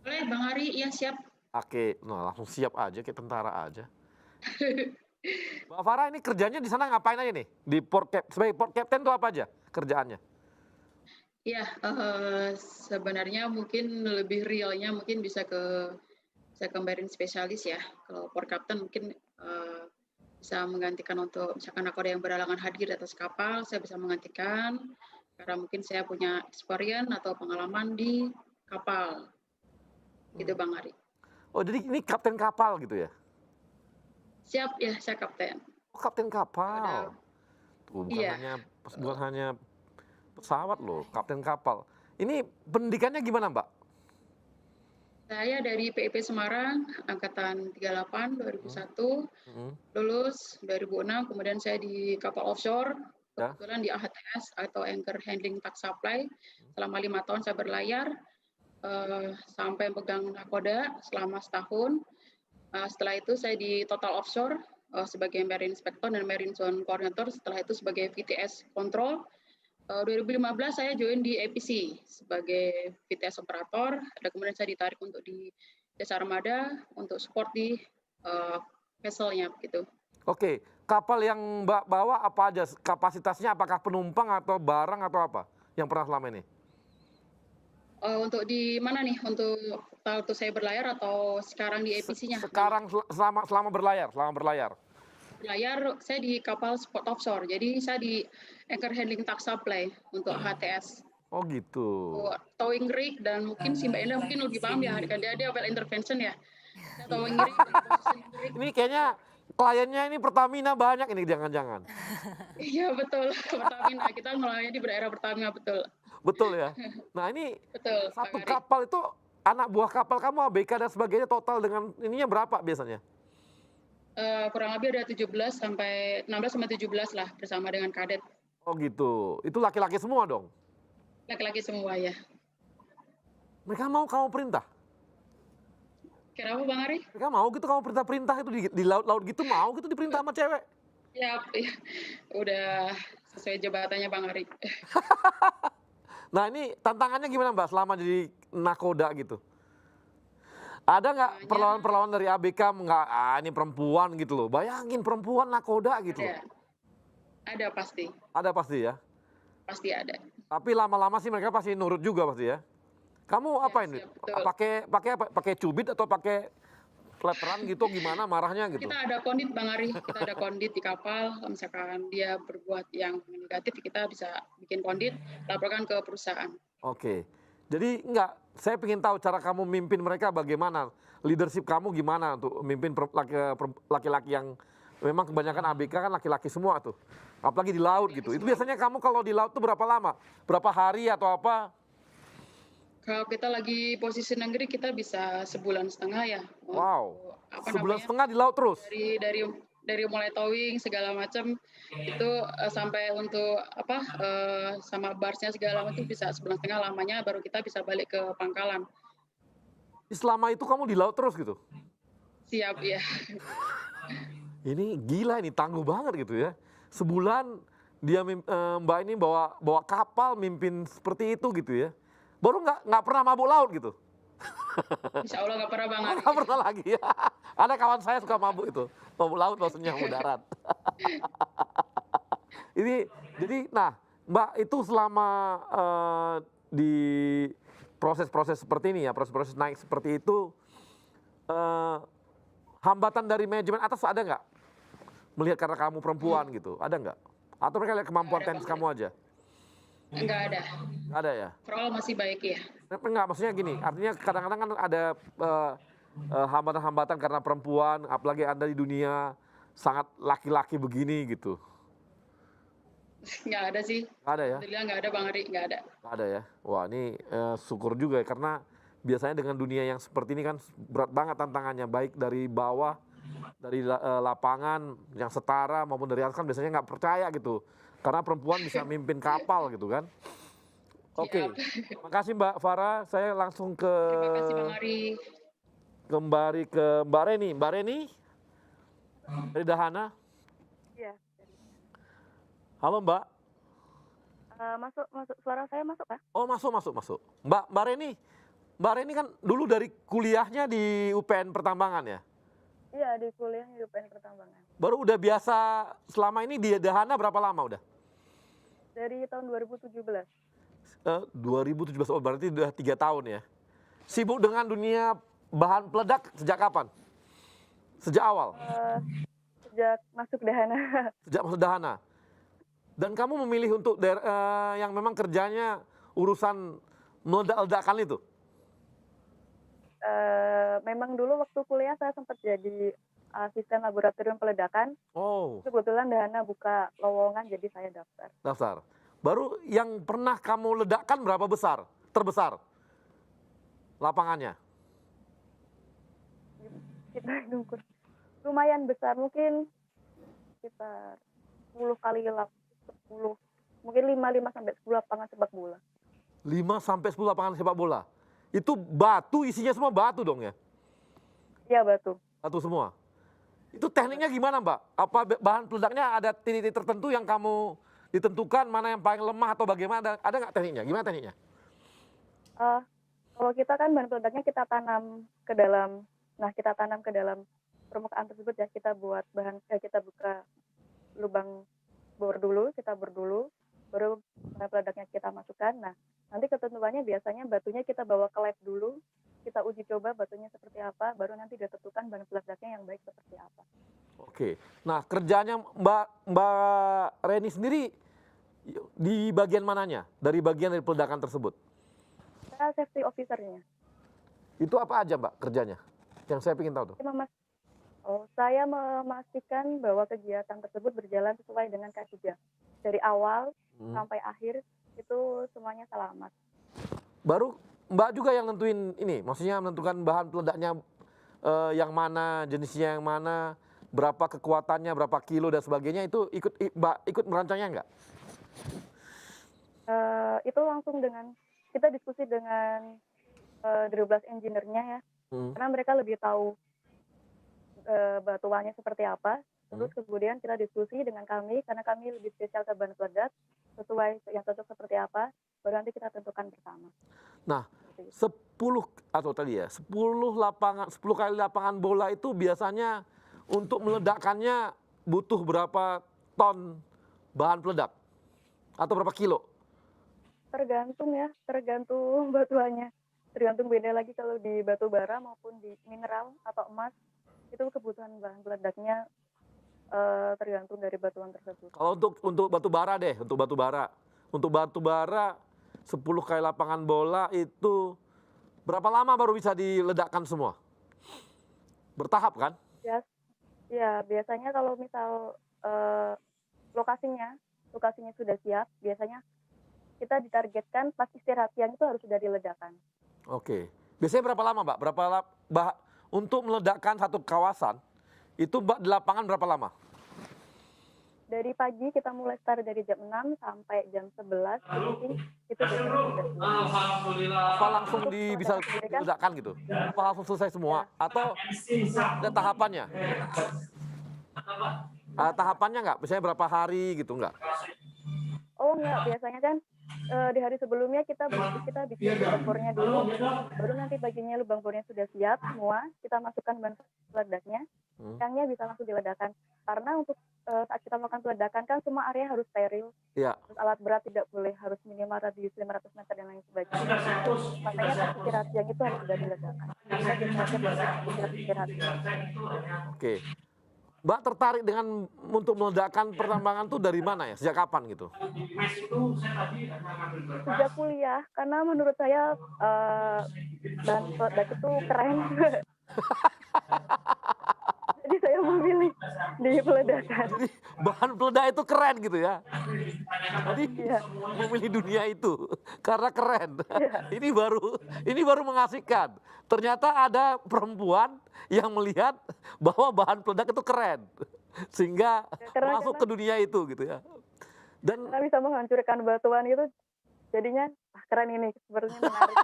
Boleh Bang Ari, iya siap. Oke, nah langsung siap aja, kayak tentara aja. Mbak Farah ini kerjanya di sana ngapain aja nih? Di sebagai port captain itu apa aja kerjaannya? Iya, sebenarnya mungkin lebih realnya mungkin bisa ke marine spesialis ya. Kalau port captain mungkin bisa menggantikan untuk misalkan nakoda yang berhalangan hadir di atas kapal, saya bisa menggantikan karena mungkin saya punya experience atau pengalaman di kapal. Gitu Bang Ari. Oh, jadi ini kapten kapal gitu ya? Siap ya, saya kapten. Oh, kapten kapal. Tuh, Iya. bukan hanya pesawat loh, kapten kapal. Ini pendidikannya gimana, Mbak? Saya dari PIP Semarang, angkatan 38 2001, lulus 2006, kemudian saya di kapal offshore, kebetulan di AHTS atau Anchor Handling Task Supply, selama 5 tahun saya berlayar, sampai pegang nakoda selama setahun. Setelah itu saya di Total Offshore sebagai Marine Inspector dan Marine Zone Coordinator, setelah itu sebagai VTS Control. 2015 saya join di APC sebagai VTS Operator, dan kemudian saya ditarik untuk di Jasa Armada untuk support di vesselnya begitu. Oke, kapal yang Mbak bawa apa aja? Kapasitasnya apakah penumpang atau barang atau apa? Yang pernah selama ini? Untuk di mana nih? Untuk waktu saya berlayar atau sekarang di APC-nya? Sekarang selama berlayar, Berlayar, saya di kapal sport offshore, jadi saya di Anchor Handling Task Supply untuk HTS. Oh gitu. Towing rig dan mungkin si Mbak Enda mungkin lebih paham ya, kan dia well intervention ya. Towing rig. Ini kayaknya kliennya ini Pertamina banyak ini jangan-jangan. Iya betul, Pertamina. Kita ngelayani di daerah Pertamina betul. Betul ya. Nah ini betul, satu kapal itu anak buah kapal kamu ABK dan sebagainya total dengan ininya berapa biasanya? Kurang lebih ada 16 sampai 17 lah bersama dengan kadet. Oh gitu. Itu laki-laki semua dong? Laki-laki semua ya. Mereka mau kamu perintah? Kenapa Bang Ari? Mereka mau gitu kamu perintah-perintah itu di laut-laut gitu mau gitu diperintah sama cewek? Ya, udah sesuai jabatannya Bang Ari. Nah ini tantangannya gimana Mbak selama jadi nakoda gitu? Ada nggak perlawanan-perlawanan dari ABK nggak, ini perempuan gitu loh. Bayangin perempuan nakoda gitu loh. Ada pasti. Ada pasti ya? Pasti ada. Tapi lama-lama sih mereka pasti nurut juga pasti ya? Kamu apa ini? Pakai cubit atau pakai flatteran gitu gimana marahnya gitu? Kita ada kondit Bang Ari, kita ada kondit di kapal. Kalau misalkan dia berbuat yang negatif, kita bisa bikin kondit, laporkan ke perusahaan. Oke. Jadi saya ingin tahu cara kamu mimpin mereka bagaimana, leadership kamu gimana untuk mimpin laki-laki yang memang kebanyakan ABK kan laki-laki semua tuh, apalagi di laut gitu. Itu biasanya kamu kalau di laut tuh berapa lama? Berapa hari atau apa? Kalau kita lagi posisi negeri kita bisa 1,5 bulan ya. Wow, 1,5 bulan di laut terus? Dari mulai towing segala macam itu sampai untuk sama barsnya segala macam bisa 1,5 bulan lamanya baru kita bisa balik ke pangkalan. Selama itu kamu di laut terus gitu? Siap ya. Ini gila ini tangguh banget gitu ya. Sebulan dia Mbak ini bawa kapal mimpin seperti itu gitu ya. Baru nggak pernah mabuk laut gitu. Insya Allah nggak pernah Bang Ari. Nggak pernah lagi ya. Ada kawan saya suka mabuk itu. Mabuk laut maksudnya mabuk darat. Ini jadi Mbak itu selama di proses-proses seperti ini ya, proses-proses naik seperti itu, hambatan dari manajemen atas ada nggak? Melihat karena kamu perempuan gitu, ada nggak? Atau mereka lihat kemampuan teknis kamu aja? Enggak ada. Nggak ada ya? Overall masih baik ya. Enggak, maksudnya gini, artinya kadang-kadang kan ada hambatan-hambatan karena perempuan, apalagi Anda di dunia sangat laki-laki begini gitu. Nggak ada sih. Nggak ada ya? Alhamdulillah nggak ada Bang Ari, nggak ada. Nggak ada ya? Wah ini syukur juga ya, karena biasanya dengan dunia yang seperti ini kan berat banget tantangannya, baik dari bawah, dari lapangan yang setara maupun dari atas kan biasanya nggak percaya gitu. Karena perempuan bisa mimpin kapal gitu kan. Oke, makasih Mbak Farah. Saya langsung ke Terima kasih Bang Ari. kembali ke Mbak Reni. Mbak Reni dari Dahana. Iya. Halo Mbak. Masuk suara saya masuk kan? Oh masuk. Mbak Reni kan dulu dari kuliahnya di UPN Pertambangan ya? Iya, di kuliah di UPN Pertambangan. Baru udah biasa selama ini di Dahana berapa lama udah? Dari tahun 2017. 2017, oh berarti udah 3 tahun ya. Sibuk dengan dunia bahan peledak sejak kapan? Sejak awal? Sejak masuk Dahana. Sejak masuk Dahana. Dan kamu memilih untuk yang memang kerjanya urusan meledak-ledakan itu? Memang dulu waktu kuliah saya sempat jadi asisten laboratorium peledakan. Oh. Kebetulan Dahana buka lowongan jadi saya daftar. Daftar. Baru yang pernah kamu ledakkan berapa besar? Terbesar? Lapangannya? Kita lumayan besar, mungkin sekitar 10 kali 10, mungkin 5 sampai 10 lapangan sepak bola. 5 sampai 10 lapangan sepak bola. Itu batu, isinya semua batu dong ya? Iya, batu. Batu semua. Itu tekniknya gimana Mbak? Apa bahan peledaknya ada titik-titik tertentu yang kamu ditentukan mana yang paling lemah atau bagaimana? Ada nggak tekniknya? Gimana tekniknya? Kalau kita kan bahan peledaknya kita tanam ke dalam, permukaan tersebut ya, kita buat kita buka lubang bor dulu, baru bahan peledaknya kita masukkan. Nah, nanti ketentuannya biasanya batunya kita bawa ke lab dulu, kita uji coba batunya seperti apa, baru nanti ditentukan bahan peledaknya yang baik seperti apa. Oke, nah kerjanya Mbak Reni sendiri di bagian mananya? Dari bagian dari peledakan tersebut? Saya safety officer-nya. Itu apa aja Mbak kerjanya? Yang saya ingin tahu tuh. Saya memastikan bahwa kegiatan tersebut berjalan sesuai dengan K3. Dari awal sampai akhir itu semuanya selamat. Baru Mbak juga yang nentuin ini, maksudnya menentukan bahan peledaknya yang mana, jenisnya yang mana, berapa kekuatannya, berapa kilo dan sebagainya, itu Mbak ikut merancangnya nggak? Itu langsung kita diskusi dengan 12 engineer-nya ya, karena mereka lebih tahu batuannya seperti apa. Terus kemudian kita diskusi dengan kami, karena kami lebih spesial ke bahan peledak, sesuai yang cocok seperti apa, baru nanti kita tentukan bersama. Nah, 10 kali lapangan bola itu biasanya untuk meledakkannya butuh berapa ton bahan peledak? Atau berapa kilo? Tergantung batuannya. Tergantung beda lagi kalau di batu bara maupun di mineral atau emas, itu kebutuhan bahan peledaknya tergantung dari batuan tersebut. Kalau untuk batu bara deh, untuk batu bara 10 kali lapangan bola itu berapa lama baru bisa diledakkan semua? Bertahap kan? Ya, biasanya kalau misal lokasinya sudah siap, biasanya kita ditargetkan pas istirahat siang itu harus sudah diledakkan. Oke. Biasanya berapa lama, Mbak? Untuk meledakkan satu kawasan, itu Mbak di lapangan berapa lama? Dari pagi kita mulai start dari jam 6 sampai jam 11, itu biasanya sudah selesai. Apa langsung bisa diledakkan gitu? Apa langsung selesai semua? Atau ada tahapannya? Tahapannya nggak? Misalnya berapa hari gitu nggak? Oh enggak, biasanya kan di hari sebelumnya kita bikin lubang bornya dulu, baru nanti bagiannya lubang bornya sudah siap semua, kita masukkan bahan peledaknya, siangnya bisa langsung diledakkan. Karena untuk saat kita melakukan peledakan kan semua area harus steril, terus alat berat tidak boleh, harus minimal radius 500 meter dan lain sebagainya. Makanya pas istirahat siang itu harus sudah diledakkan. Oke. Mbak tertarik dengan untuk meledakkan pertambangan tuh dari mana ya? Sejak kapan gitu? Sejak kuliah, karena menurut saya bahan peledak itu keren. Jadi saya memilih di peledakan. Jadi bahan peledak itu keren gitu ya? Jadi memilih dunia itu karena keren. Ini baru mengasihkan. Ternyata ada perempuan yang melihat bahwa bahan peledak itu keren, sehingga masuk ke dunia itu gitu ya. Dan karena bisa menghancurkan batuan itu jadinya keren ini, sebenarnya menarik.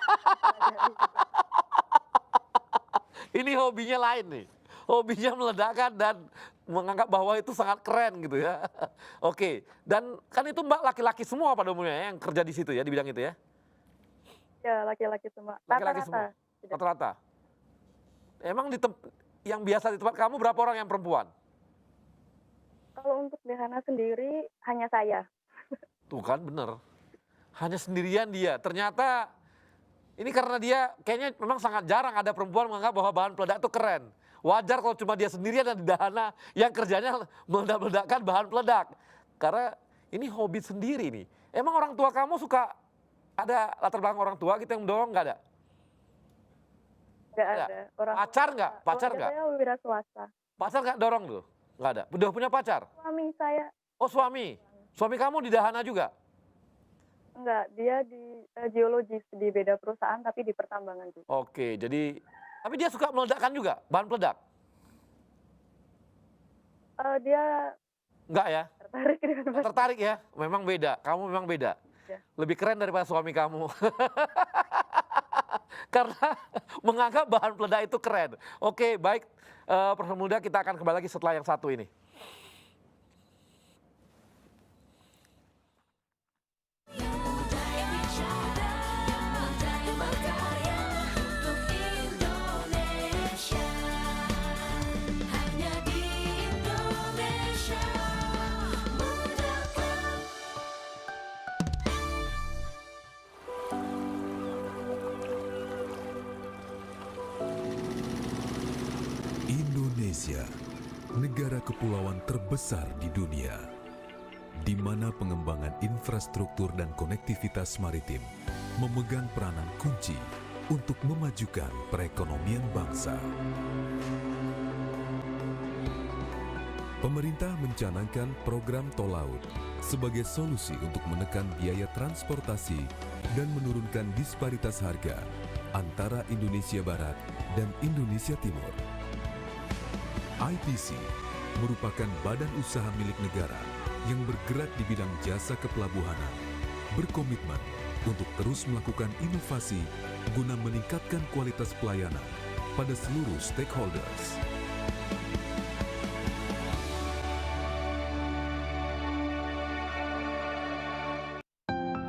Ini hobinya lain nih. Hobinya meledakkan dan menganggap bahwa itu sangat keren gitu ya. Oke, dan kan itu Mbak laki-laki semua pada umumnya yang kerja di situ ya, di bidang itu ya? Ya, laki-laki semua. Laki-laki semua? Rata-rata? Emang yang biasa di tempat kamu berapa orang yang perempuan? Kalau untuk Dehana sendiri, hanya saya. Tuh kan bener. Hanya sendirian dia. Ternyata ini karena dia kayaknya memang sangat jarang ada perempuan menganggap bahwa bahan peledak itu keren. Wajar kalau cuma dia sendirian dan di Dahana yang kerjanya meledak-ledakkan bahan peledak. Karena ini hobi sendiri nih. Emang orang tua kamu suka ada latar belakang orang tua gitu yang mendorong, nggak ada? Nggak ada. Pacar nggak? Pacar nggak? Saya wira swasta. Pacar nggak dorong tuh? Nggak ada? Udah punya pacar? Suami saya. Oh suami? Suami kamu di Dahana juga? Enggak, dia di geologis di beda perusahaan tapi di pertambangan juga. Oke, jadi tapi dia suka meledakkan juga, bahan peledak? Dia enggak ya? tertarik dengan Tertarik ya? Memang beda, kamu memang beda. Ya. Lebih keren daripada suami kamu. Karena menganggap bahan peledak itu keren. Oke, baik. Profesor Muda, kita akan kembali lagi setelah yang satu ini. Indonesia, negara kepulauan terbesar di dunia, di mana pengembangan infrastruktur dan konektivitas maritim memegang peranan kunci untuk memajukan perekonomian bangsa. Pemerintah mencanangkan program tol laut sebagai solusi untuk menekan biaya transportasi dan menurunkan disparitas harga antara Indonesia Barat dan Indonesia Timur. ITC merupakan badan usaha milik negara yang bergerak di bidang jasa kepelabuhanan, berkomitmen untuk terus melakukan inovasi guna meningkatkan kualitas pelayanan pada seluruh stakeholders.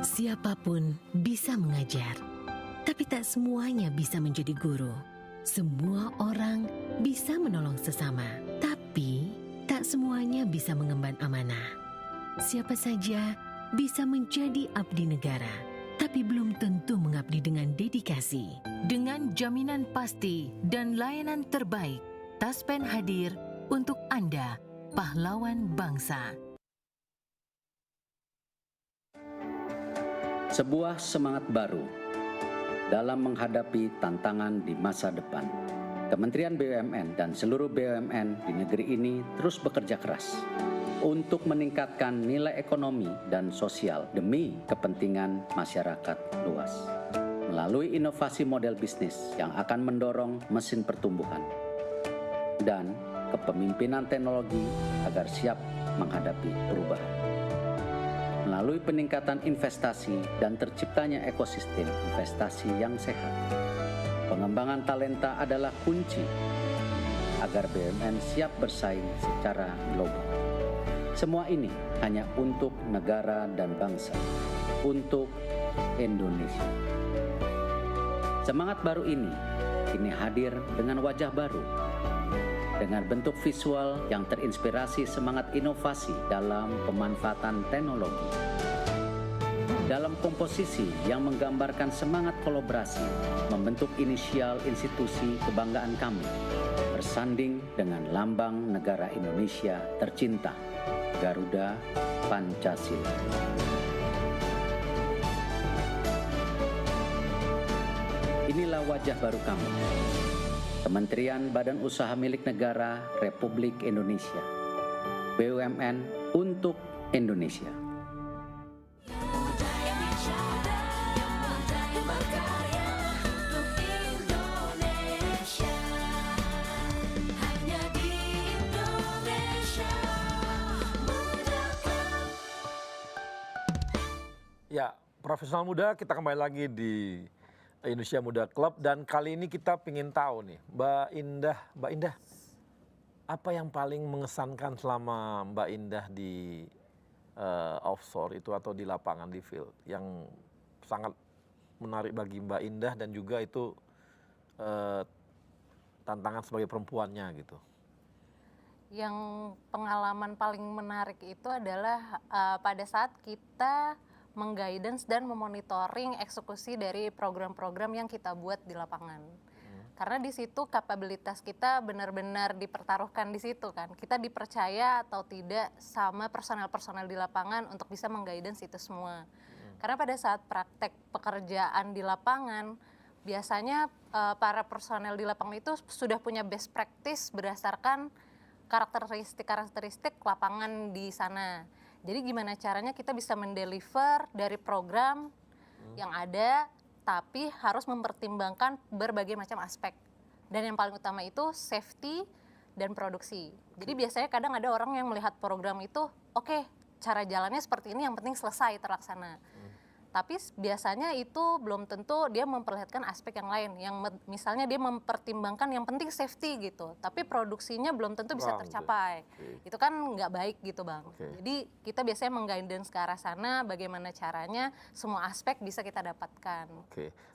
Siapapun bisa mengajar, tapi tak semuanya bisa menjadi guru. Semua orang bisa menolong sesama, tapi tak semuanya bisa mengemban amanah. Siapa saja bisa menjadi abdi negara, tapi belum tentu mengabdi dengan dedikasi. Dengan jaminan pasti dan layanan terbaik, Taspen hadir untuk Anda, pahlawan bangsa. Sebuah semangat baru dalam menghadapi tantangan di masa depan. Kementerian BUMN dan seluruh BUMN di negeri ini terus bekerja keras untuk meningkatkan nilai ekonomi dan sosial demi kepentingan masyarakat luas. Melalui inovasi model bisnis yang akan mendorong mesin pertumbuhan dan kepemimpinan teknologi agar siap menghadapi perubahan. Melalui peningkatan investasi dan terciptanya ekosistem investasi yang sehat. Pengembangan talenta adalah kunci agar BUMN siap bersaing secara global. Semua ini hanya untuk negara dan bangsa, untuk Indonesia. Semangat baru ini kini hadir dengan wajah baru, dengan bentuk visual yang terinspirasi semangat inovasi dalam pemanfaatan teknologi. Dalam komposisi yang menggambarkan semangat kolaborasi, membentuk inisial institusi kebanggaan kami, bersanding dengan lambang negara Indonesia tercinta, Garuda Pancasila. Inilah wajah baru kami, Kementerian Badan Usaha Milik Negara Republik Indonesia, BUMN untuk Indonesia. Ya, Profesional Muda, kita kembali lagi di Indonesia Muda Club dan kali ini kita ingin tahu nih, Mbak Indah, apa yang paling mengesankan selama Mbak Indah di offshore itu atau di lapangan di field yang sangat menarik bagi Mbak Indah dan juga itu tantangan sebagai perempuannya gitu. Yang pengalaman paling menarik itu adalah pada saat kita mengguidance dan memonitoring eksekusi dari program-program yang kita buat di lapangan. Karena di situ kapabilitas kita benar-benar dipertaruhkan di situ kan. Kita dipercaya atau tidak sama personel-personel di lapangan untuk bisa mengguidance itu semua. Karena pada saat praktek pekerjaan di lapangan, biasanya para personel di lapangan itu sudah punya best practice berdasarkan karakteristik lapangan di sana. Jadi gimana caranya kita bisa mendeliver dari program yang ada, tapi harus mempertimbangkan berbagai macam aspek. Dan yang paling utama itu safety dan produksi. Jadi biasanya kadang ada orang yang melihat program itu, oke, cara jalannya seperti ini, yang penting selesai terlaksana. Tapi biasanya itu belum tentu dia memperlihatkan aspek yang lain. Yang misalnya dia mempertimbangkan yang penting safety gitu. Tapi produksinya belum tentu bisa tercapai. Itu kan nggak baik gitu Bang. Jadi kita biasanya mengguidance ke arah sana bagaimana caranya semua aspek bisa kita dapatkan.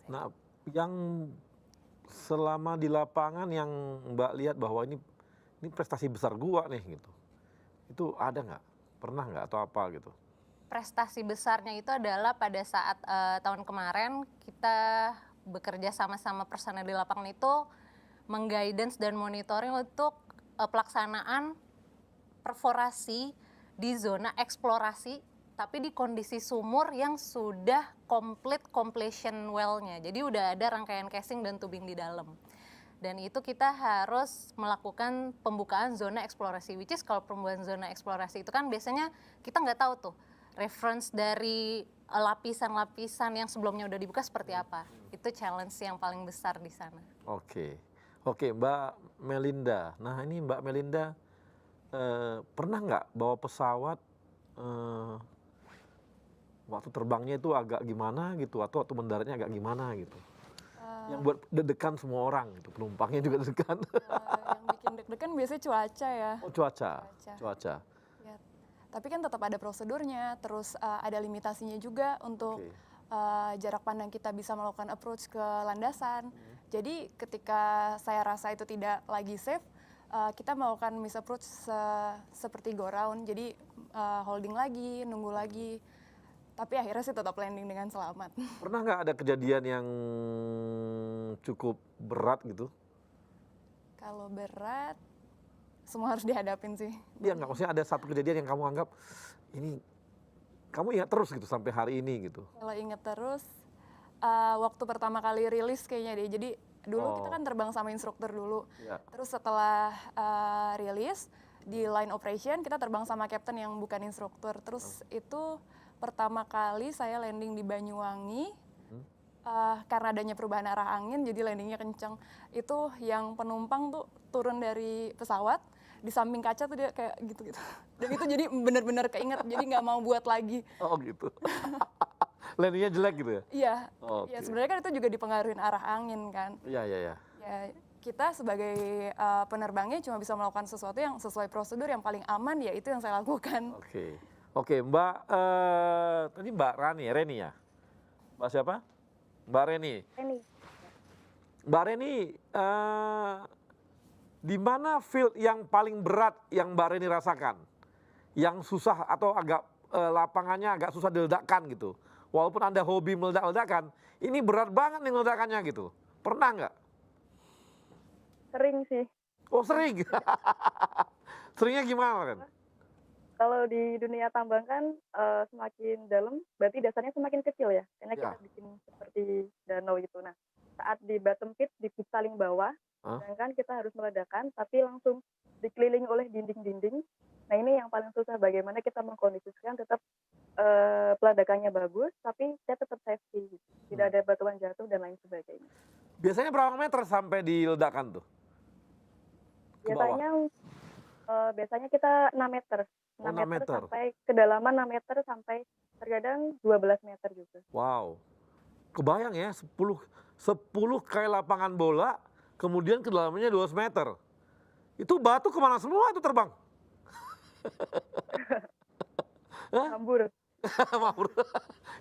Nah yang selama di lapangan yang Mbak lihat bahwa ini prestasi besar gua nih gitu. Itu ada nggak? Pernah nggak atau apa gitu? Prestasi besarnya itu adalah pada saat tahun kemarin kita bekerja sama-sama personel di lapangan itu mengguidance dan monitoring untuk pelaksanaan perforasi di zona eksplorasi tapi di kondisi sumur yang sudah completion well-nya. Jadi udah ada rangkaian casing dan tubing di dalam. Dan itu kita harus melakukan pembukaan zona eksplorasi, which is kalau pembukaan zona eksplorasi itu kan biasanya kita nggak tahu tuh reference dari lapisan-lapisan yang sebelumnya udah dibuka seperti apa. Itu challenge yang paling besar di sana. Oke, Mbak Melinda. Nah ini Mbak Melinda pernah nggak bawa pesawat waktu terbangnya itu agak gimana gitu atau waktu mendaratnya agak gimana gitu? Yang buat deg-degan semua orang gitu, penumpangnya juga deg-degan. Yang bikin deg-degan biasanya cuaca ya. Oh cuaca. Ya, tapi kan tetap ada prosedurnya, terus ada limitasinya juga untuk jarak pandang kita bisa melakukan approach ke landasan. Jadi ketika saya rasa itu tidak lagi safe, kita melakukan miss approach seperti go round, jadi holding lagi, nunggu lagi. Tapi akhirnya sih tetap landing dengan selamat. Pernah nggak ada kejadian yang cukup berat gitu? Kalau berat, semua harus dihadapin sih. Iya nggak, maksudnya ada satu kejadian yang kamu anggap ini kamu ingat terus gitu sampai hari ini gitu? Kalau ingat terus, waktu pertama kali rilis kayaknya deh. Jadi dulu kita kan terbang sama instruktur dulu. Terus setelah rilis di line operation kita terbang sama captain yang bukan instruktur. Terus itu pertama kali saya landing di Banyuwangi, karena adanya perubahan arah angin jadi landingnya kencang. Itu yang penumpang tuh turun dari pesawat, di samping kaca tuh dia kayak gitu-gitu. Dan itu jadi benar-benar keinget, jadi nggak mau buat lagi. Oh gitu. Landingnya jelek gitu ya? Iya, ya sebenarnya kan itu juga dipengaruhi arah angin kan. Iya. Ya kita sebagai penerbangnya cuma bisa melakukan sesuatu yang sesuai prosedur yang paling aman, ya itu yang saya lakukan. Oke, Mbak, tadi Mbak Reni ya? Mbak siapa? Mbak Reni. Mbak Reni, di mana field yang paling berat yang Mbak Reni rasakan? Yang susah atau agak lapangannya agak susah diledakkan gitu? Walaupun Anda hobi meledak-ledakan, ini berat banget nih meledakannya gitu. Pernah nggak? Sering sih. Oh sering? Seringnya gimana kan? Kalau di dunia tambang kan semakin dalam, berarti dasarnya semakin kecil ya. Karena kita bikin seperti danau gitu. Nah, saat di bottom pit, di pit paling bawah, sedangkan kita harus meledakkan, tapi langsung dikelilingi oleh dinding-dinding. Nah ini yang paling susah, bagaimana kita mengkondisikan tetap peledakannya bagus, tapi saya tetap safety. Tidak ada batuan jatuh dan lain sebagainya. Biasanya berapa meter sampai diledakkan tuh? Biasanya kita 6 meter. 6 meter sampai kedalaman 6 meter sampai terkadang 12 meter juga. Wow. Kebayang ya, 10 kayak lapangan bola, kemudian kedalamannya 12 meter. Itu batu kemana semua itu terbang? Hambur. Mabur.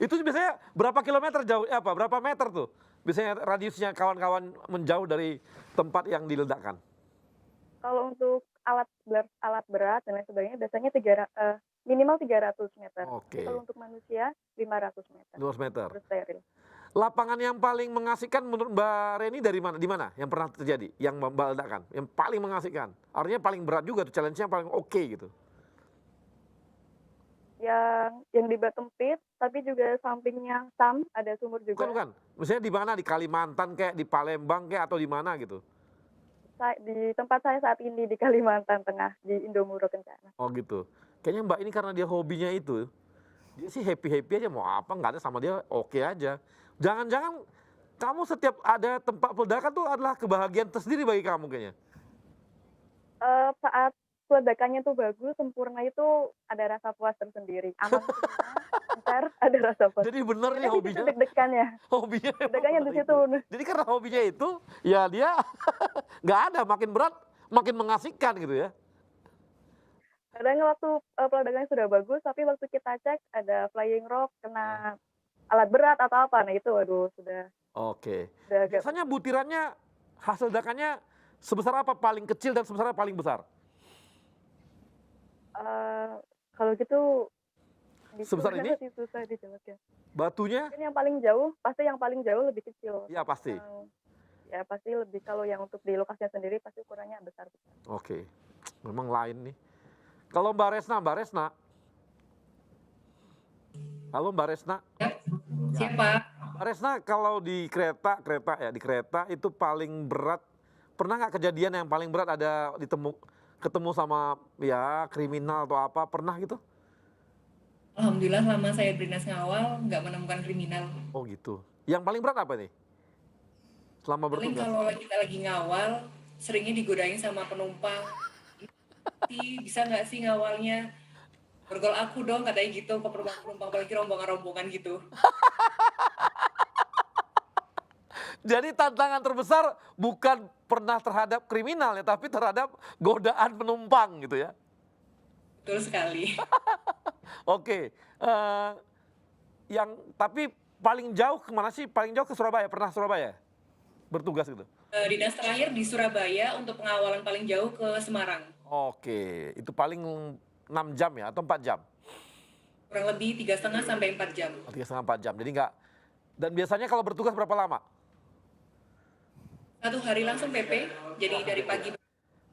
Itu biasanya berapa kilometer jauh, berapa meter tuh? Biasanya radiusnya kawan-kawan menjauh dari tempat yang diledakkan. Kalau untuk alat berat dan lain sebagainya biasanya minimal 300 meter. Oke. Kalau untuk manusia 500 meter. 200 meter. Terus steril. Lapangan yang paling mengasihkan menurut Mbak Reni dari mana? Di mana yang pernah terjadi? Yang Mbak ledakan? Yang paling mengasihkan? Artinya paling berat juga tuh, challenge-nya paling oke gitu. Yang di Batu Pit, tapi juga sampingnya SAM ada sumur juga. Bukan. Misalnya di mana? Di Kalimantan kayak, di Palembang kayak, atau di mana gitu? Di tempat saya saat ini di Kalimantan Tengah, di Indomuro Kencana. Oh gitu. Kayaknya Mbak ini karena dia hobinya itu, dia sih happy-happy aja, mau apa nggak ada sama dia oke aja. Jangan-jangan kamu setiap ada tempat peledakan tuh adalah kebahagiaan tersendiri bagi kamu kayaknya. Saat peledakannya tuh bagus, sempurna itu ada rasa puas tersendiri. Aman ntar ada rasa puas. Jadi bener nih hobinya. Deg-degan ya. Hobinya. Deg-degannya di situ. Jadi karena hobinya itu, ya dia nggak ada, makin berat, makin mengasihkan gitu ya. Kadang waktu peledakannya sudah bagus, tapi waktu kita cek ada flying rock, kena alat berat atau apa, nah itu waduh sudah. Oke. Biasanya butirannya, hasil ledakannya sebesar apa paling kecil dan sebesar apa paling besar? Kalau gitu sebesar ini? Susah dijawab ya. Batunya? Mungkin yang paling jauh, pasti yang paling jauh lebih kecil. Iya pasti. Ya pasti lebih, kalau yang untuk di lokasinya sendiri pasti ukurannya besar. Oke, memang lain nih. Kalau Mbak Resna. Halo Mbak Resna. Siapa? Mbak Resna, kalau di kereta itu paling berat, pernah nggak kejadian yang paling berat ada ketemu sama ya kriminal atau apa, pernah gitu? Alhamdulillah selama saya berdinas ngawal nggak menemukan kriminal. Oh gitu. Yang paling berat apa nih? Selama Paling bertugas? kalau kita lagi ngawal, seringnya digodain sama penumpang. Bisa nggak sih ngawalnya? Borgol aku dong, katanya gitu ke penumpang, apalagi rombongan-rombongan gitu. Jadi tantangan terbesar bukan pernah terhadap kriminal ya, tapi terhadap godaan penumpang gitu ya. Betul sekali. Oke, tapi paling jauh kemana sih? Paling jauh ke Surabaya, pernah Surabaya bertugas gitu? Dinas terakhir di Surabaya, untuk pengawalan paling jauh ke Semarang. Oke, itu paling 6 jam ya atau 4 jam? Kurang lebih 3,5 sampai 4 jam. 3,5 4 jam. Jadi enggak. Dan biasanya kalau bertugas berapa lama? 1 hari langsung PP. Jadi dari pagi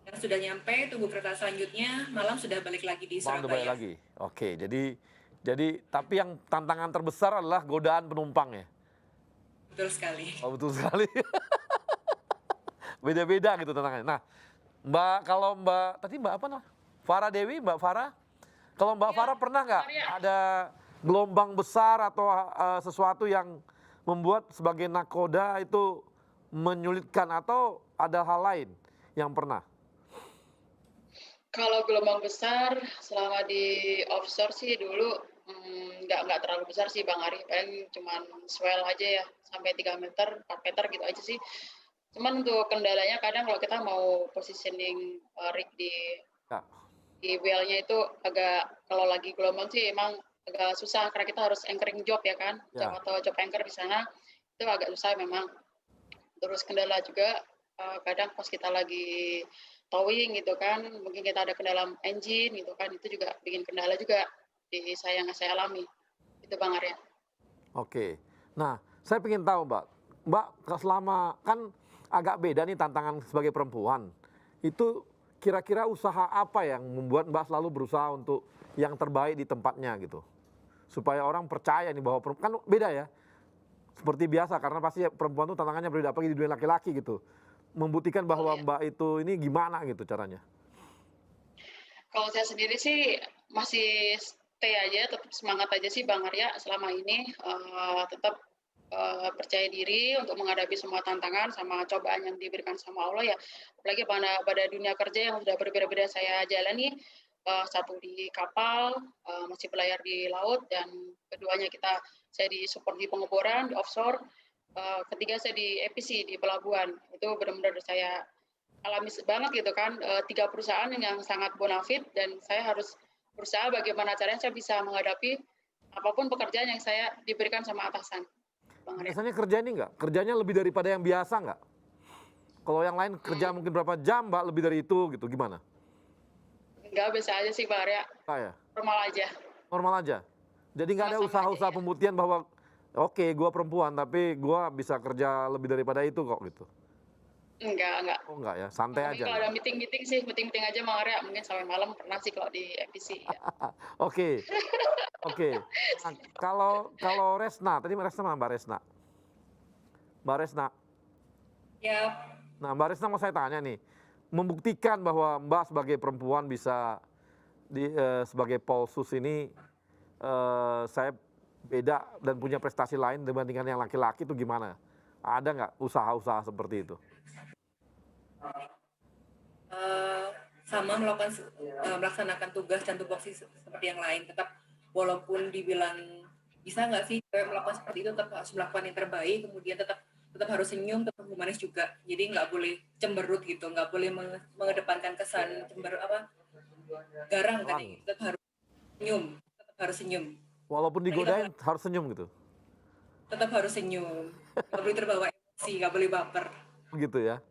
yang sudah nyampe, tunggu kereta selanjutnya, malam sudah balik lagi di Malam Surabaya. balik lagi. Oke, jadi tapi yang tantangan terbesar adalah godaan penumpang ya. Betul sekali. Oh, betul sekali. Beda-beda gitu tantangannya. Nah, tadi Mbak apa nah? Farah Dewi, Mbak Farah. Kalau Mbak Farah pernah nggak ada gelombang besar atau sesuatu yang membuat sebagai nakoda itu menyulitkan, atau ada hal lain yang pernah? Kalau gelombang besar selama di offshore sih dulu nggak terlalu besar sih Bang Ari, paling cuman swell aja ya sampai 3 meter, 4 meter gitu aja sih. Cuman untuk kendalanya kadang kalau kita mau positioning rig di wheel-nya itu kalau lagi gelombang sih emang agak susah karena kita harus anchoring job ya kan, atau job anchor di sana itu agak susah memang. Terus kendala juga kadang pas kita lagi towing gitu kan, mungkin kita ada kendala engine gitu kan, itu juga bikin kendala juga yang saya alami. Itu Bang Arya. Oke. Nah, saya ingin tahu Mbak selama kan agak beda nih tantangan sebagai perempuan. Itu kira-kira usaha apa yang membuat Mbak selalu berusaha untuk yang terbaik di tempatnya gitu? Supaya orang percaya nih bahwa perempuan kan beda ya. Seperti biasa, karena pasti perempuan tuh tantangannya berbeda, apalagi di dunia laki-laki gitu. Membuktikan bahwa Mbak itu ini gimana gitu caranya? Kalau saya sendiri sih masih stay aja, tetap semangat aja sih Bang Arya selama ini. Tetap percaya diri untuk menghadapi semua tantangan sama cobaan yang diberikan sama Allah ya. Apalagi pada dunia kerja yang sudah berbeda-beda saya jalani. Satu di kapal, masih berlayar di laut, dan keduanya saya di support di pengeboran, di offshore. Ketiga saya di EPC di pelabuhan. Itu benar-benar saya alami banget gitu kan. 3 perusahaan yang sangat bonafit dan saya harus berusaha bagaimana caranya saya bisa menghadapi apapun pekerjaan yang saya diberikan sama atasan. Biasanya kerja ini enggak? Kerjanya lebih daripada yang biasa enggak? Kalau yang lain kerja mungkin berapa jam, Mbak, lebih dari itu gitu, gimana? Enggak, biasa aja sih Bang Arya. Ya? Normal aja. Normal aja? Jadi nggak ada usaha-usaha pembuktian bahwa oke, gue perempuan tapi gue bisa kerja lebih daripada itu kok gitu? Enggak. Oh enggak ya, santai Tapi aja. kalau ada meeting-meeting sih, meeting-meeting aja Bang Arya. Mungkin sampai malam pernah sih kalau di EPC. Ya. Oke. Nah, kalau Resna, tadi Resna mana Mbak Resna? Mbak Resna. Ya. Nah, Mbak Resna mau saya tanya nih, membuktikan bahwa Mbak sebagai perempuan bisa sebagai Polsus ini saya beda dan punya prestasi lain dibandingkan yang laki-laki itu gimana? Ada nggak usaha-usaha seperti itu? Sama melaksanakan tugas dan tupoksi seperti yang lain. Tetap walaupun dibilang bisa nggak sih melakukan seperti itu, tetap harus melakukan yang terbaik. Kemudian tetap harus senyum, tetap humanis juga. Jadi nggak boleh cemberut gitu, nggak boleh mengedepankan kesan garang kan. Tetap harus senyum. Walaupun digodain harus senyum gitu? Tetap harus senyum. Nggak boleh terbawa emosi, nggak boleh baper. Gitu ya.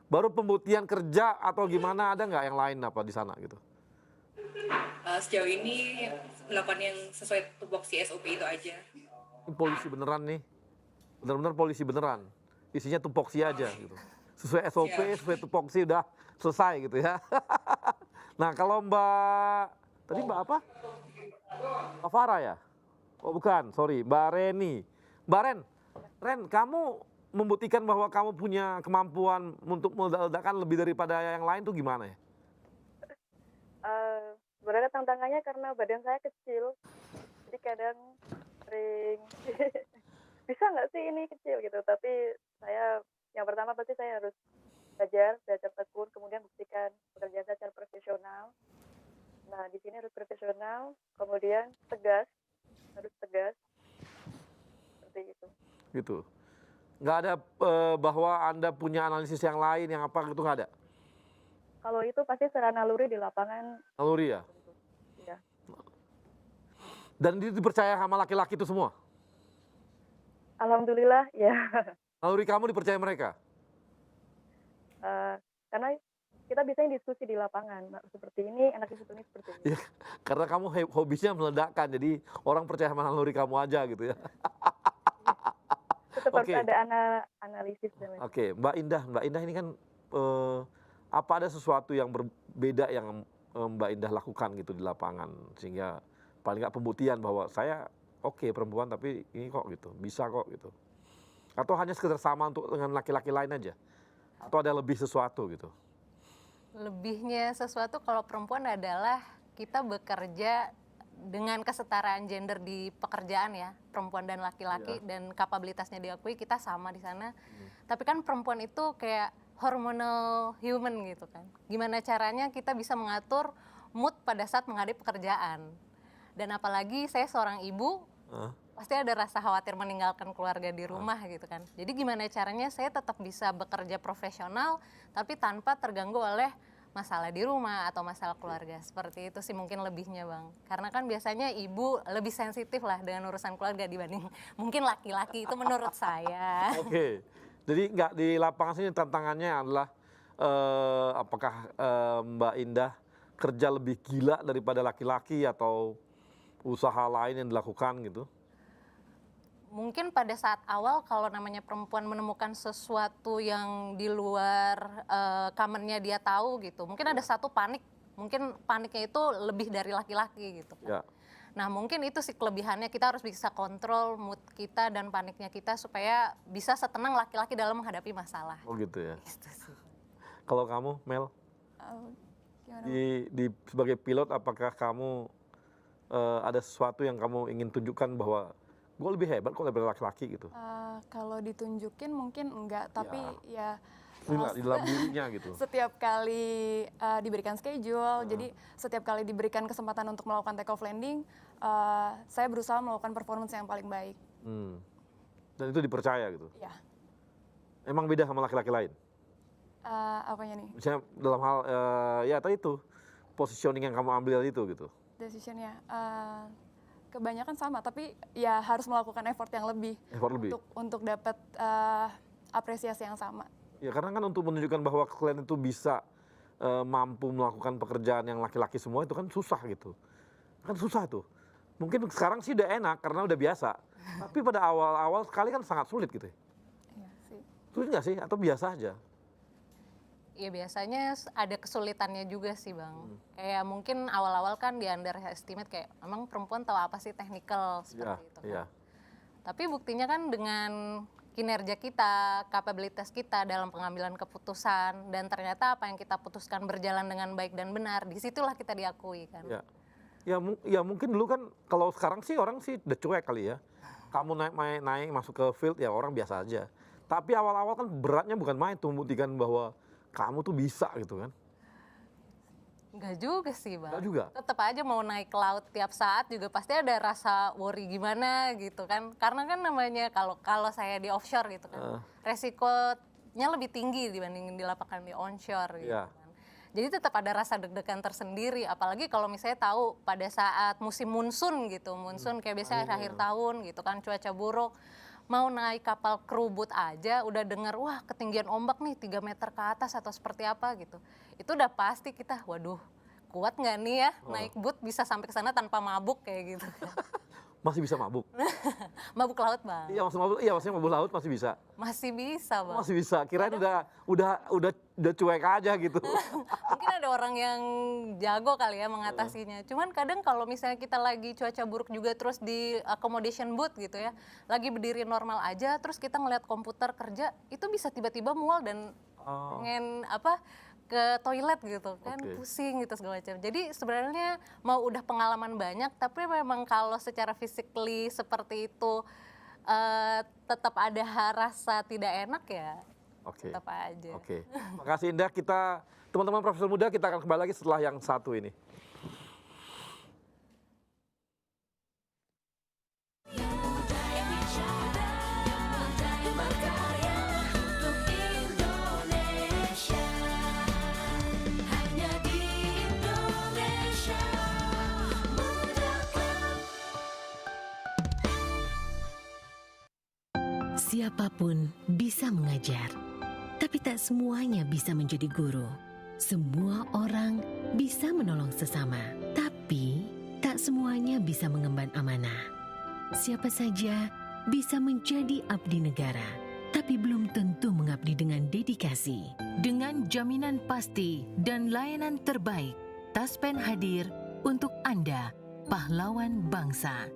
Baru pembuktian kerja atau gimana, ada nggak yang lain apa di sana gitu? Sejauh ini melakukan yang sesuai tupoksi SOP itu aja. Ini polisi beneran nih. Bener-bener polisi beneran. Isinya tupoksi aja gitu. Sesuai SOP, sesuai tupoksi udah selesai gitu ya. Nah kalau tadi Mbak apa? Mbak Farah ya? Oh bukan, sorry, Mbak Reni. Mbak Ren, kamu membuktikan bahwa kamu punya kemampuan untuk meledakan lebih daripada yang lain tuh gimana ya? Sebenarnya tantangannya karena badan saya kecil, jadi kadang sering bisa nggak sih ini kecil gitu. Tapi saya yang pertama pasti saya harus belajar tekun, kemudian buktikan pekerjaan saya secara profesional. Nah di sini harus profesional, kemudian harus tegas, seperti itu. Gitu. Nggak ada bahwa Anda punya analisis yang lain yang apa gitu, nggak ada? Kalau itu pasti secara naluri di lapangan. Naluri ya? Iya. Dan dipercaya sama laki-laki itu semua? Alhamdulillah ya. Naluri kamu dipercaya mereka? Karena kita biasanya diskusi di lapangan, seperti ini, enak ini seperti ini. Ya, karena kamu hobinya meledakkan, jadi orang percaya sama naluri kamu aja gitu ya. Tetap harus ada analisis dan lain-lain. Oke, Mbak Indah ini kan apa ada sesuatu yang berbeda yang Mbak Indah lakukan gitu di lapangan sehingga paling nggak pembuktian bahwa saya perempuan tapi ini kok gitu, bisa kok gitu. Atau hanya sekedar sama dengan laki-laki lain aja? Atau ada lebih sesuatu gitu? Lebihnya sesuatu kalau perempuan adalah kita bekerja dengan kesetaraan gender di pekerjaan ya, perempuan dan laki-laki dan kapabilitasnya diakui, kita sama di sana. Tapi kan perempuan itu kayak hormonal human gitu kan. Gimana caranya kita bisa mengatur mood pada saat menghadapi pekerjaan. Dan apalagi saya seorang ibu, pasti ada rasa khawatir meninggalkan keluarga di rumah gitu kan. Jadi gimana caranya saya tetap bisa bekerja profesional tapi tanpa terganggu oleh masalah di rumah atau masalah keluarga. Seperti itu sih mungkin lebihnya Bang. Karena kan biasanya ibu lebih sensitif lah dengan urusan keluarga dibanding mungkin laki-laki, itu menurut saya. Oke, jadi nggak di lapangan sini tantangannya adalah apakah Mbak Indah kerja lebih gila daripada laki-laki atau usaha lain yang dilakukan gitu? Mungkin pada saat awal kalau namanya perempuan menemukan sesuatu yang di luar commonnya dia tahu gitu, mungkin ada satu panik, mungkin paniknya itu lebih dari laki-laki gitu kan. Nah mungkin itu sih kelebihannya, kita harus bisa kontrol mood kita dan paniknya kita supaya bisa setenang laki-laki dalam menghadapi masalah. Oh gitu ya. Gitu sih. Kalau kamu Mel, sebagai pilot apakah kamu ada sesuatu yang kamu ingin tunjukkan bahwa gue lebih hebat kok daripada laki-laki gitu? Kalau ditunjukin mungkin enggak, tapi ya di dalam dirinya gitu. Setiap kali diberikan schedule, jadi setiap kali diberikan kesempatan untuk melakukan take off landing, saya berusaha melakukan performance yang paling baik. Dan itu dipercaya gitu? Ya. Emang beda sama laki-laki lain? Apanya nih? Misalnya dalam hal, ya tadi itu, positioning yang kamu ambil itu gitu. Decisionnya, kebanyakan sama, tapi ya harus melakukan effort yang lebih. Effort lebih? Untuk dapat apresiasi yang sama. Ya karena kan untuk menunjukkan bahwa kalian itu bisa mampu melakukan pekerjaan yang laki-laki semua itu kan susah gitu. Kan susah tuh. Mungkin sekarang sih udah enak karena udah biasa. Tapi pada awal-awal sekali kan sangat sulit gitu ya. Iya sih. Sulit nggak sih? Atau biasa aja? Ya biasanya ada kesulitannya juga sih Bang. Kayak mungkin awal-awal kan di underestimate kayak emang perempuan tahu apa sih technical seperti itu kan. Tapi buktinya kan dengan kinerja kita, kapabilitas kita dalam pengambilan keputusan, dan ternyata apa yang kita putuskan berjalan dengan baik dan benar, disitulah kita diakui kan. Ya mungkin dulu kan kalau sekarang sih orang sih udah cuek kali ya. Kamu naik masuk ke field ya orang biasa aja. Tapi awal-awal kan beratnya bukan main tuh membuktikan bahwa kamu tuh bisa gitu kan. Enggak juga sih Bang. Enggak juga? Tetap aja mau naik ke laut tiap saat juga pasti ada rasa worry gimana gitu kan. Karena kan namanya kalau saya di offshore gitu kan, resikonya lebih tinggi dibandingin di lapangan di onshore gitu kan. Jadi tetap ada rasa deg-degan tersendiri, apalagi kalau misalnya tahu pada saat musim monsun gitu, kayak biasanya akhir tahun gitu kan, cuaca buruk, mau naik kapal kru boat aja udah dengar wah ketinggian ombak nih 3 meter ke atas atau seperti apa gitu. Itu udah pasti kita, waduh kuat nggak nih ya naik boat bisa sampai ke sana tanpa mabuk kayak gitu. Masih bisa mabuk? Mabuk laut Bang. Iya maksudnya mabuk laut masih bisa? Masih bisa Bang. Masih bisa, kirain udah cuek aja gitu. Mungkin ada orang yang jago kali ya mengatasinya. Cuman kadang kalau misalnya kita lagi cuaca buruk juga terus di accommodation booth gitu ya, lagi berdiri normal aja, terus kita ngeliat komputer kerja, itu bisa tiba-tiba mual dan pengen ke toilet gitu kan, pusing gitu segala macam. Jadi sebenarnya mau udah pengalaman banyak, tapi memang kalau secara physically seperti itu tetap ada rasa tidak enak ya. Tetap aja. Makasih Indah, kita teman-teman profesor muda kita akan kembali lagi setelah yang satu ini. Siapapun bisa mengajar, tapi tak semuanya bisa menjadi guru. Semua orang bisa menolong sesama, tapi tak semuanya bisa mengemban amanah. Siapa saja bisa menjadi abdi negara, tapi belum tentu mengabdi dengan dedikasi. Dengan jaminan pasti dan layanan terbaik, Taspen hadir untuk Anda, pahlawan bangsa.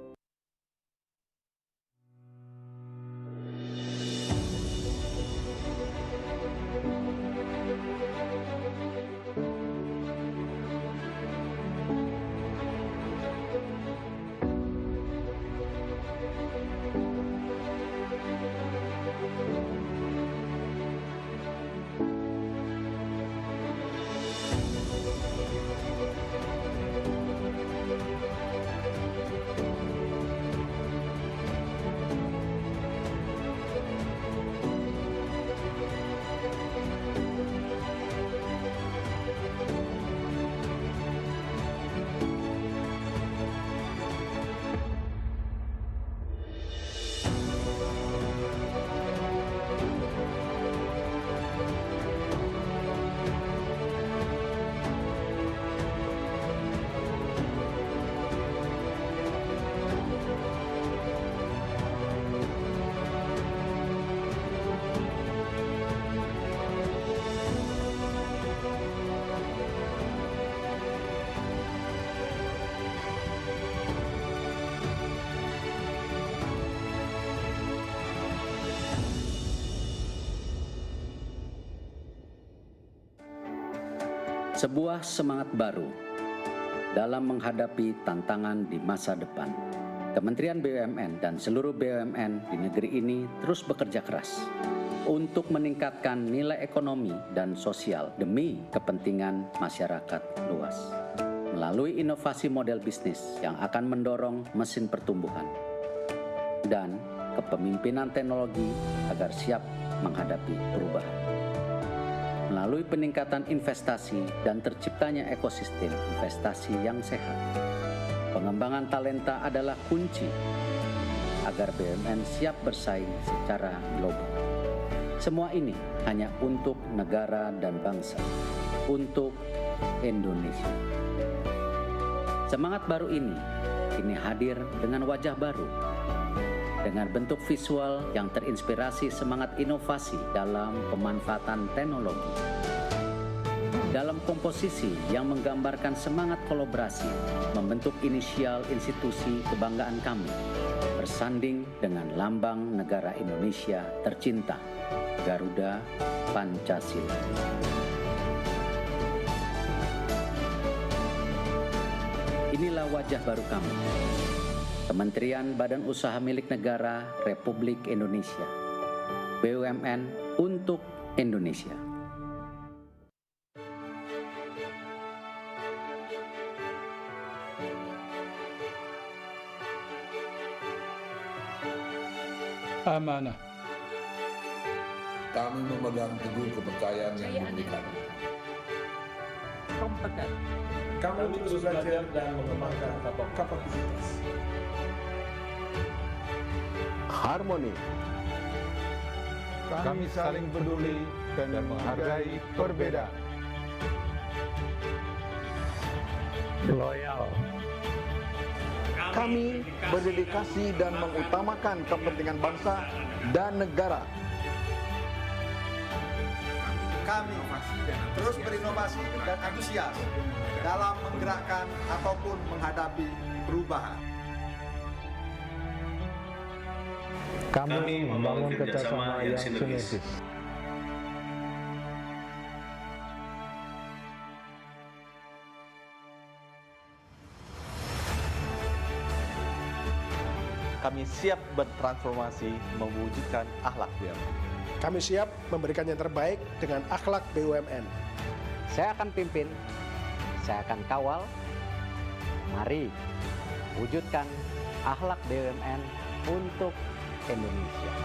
Sebuah semangat baru dalam menghadapi tantangan di masa depan. Kementerian BUMN dan seluruh BUMN di negeri ini terus bekerja keras untuk meningkatkan nilai ekonomi dan sosial demi kepentingan masyarakat luas. melalui inovasi model bisnis yang akan mendorong mesin pertumbuhan dan kepemimpinan teknologi agar siap menghadapi perubahan. Melalui peningkatan investasi dan terciptanya ekosistem investasi yang sehat, pengembangan talenta adalah kunci agar BUMN siap bersaing secara global. Semua ini hanya untuk negara dan bangsa, untuk Indonesia. Semangat baru ini kini hadir dengan wajah baru, dengan bentuk visual yang terinspirasi semangat inovasi dalam pemanfaatan teknologi. Dalam komposisi yang menggambarkan semangat kolaborasi, membentuk inisial institusi kebanggaan kami, bersanding dengan lambang negara Indonesia tercinta, Garuda Pancasila. Inilah wajah baru kami, Kementerian Badan Usaha Milik Negara Republik Indonesia, BUMN untuk Indonesia. Amanah. Kami memegang teguh kepercayaan yang diberikan. Kompeten. Kami terus belajar dan mengembangkan kapasitas. Harmoni. Kami saling peduli dan menghargai perbedaan. Loyal. Kami berdedikasi dan mengutamakan kepentingan bangsa dan negara. Kami terus berinovasi dan antusias dalam menggerakkan ataupun menghadapi perubahan. Kami membangun kerjasama yang sinergis. Kami siap bertransformasi mewujudkan akhlak BUMN. Kami siap memberikan yang terbaik dengan akhlak BUMN. Saya akan pimpin, saya akan kawal. Mari wujudkan akhlak BUMN untuk Indonesia.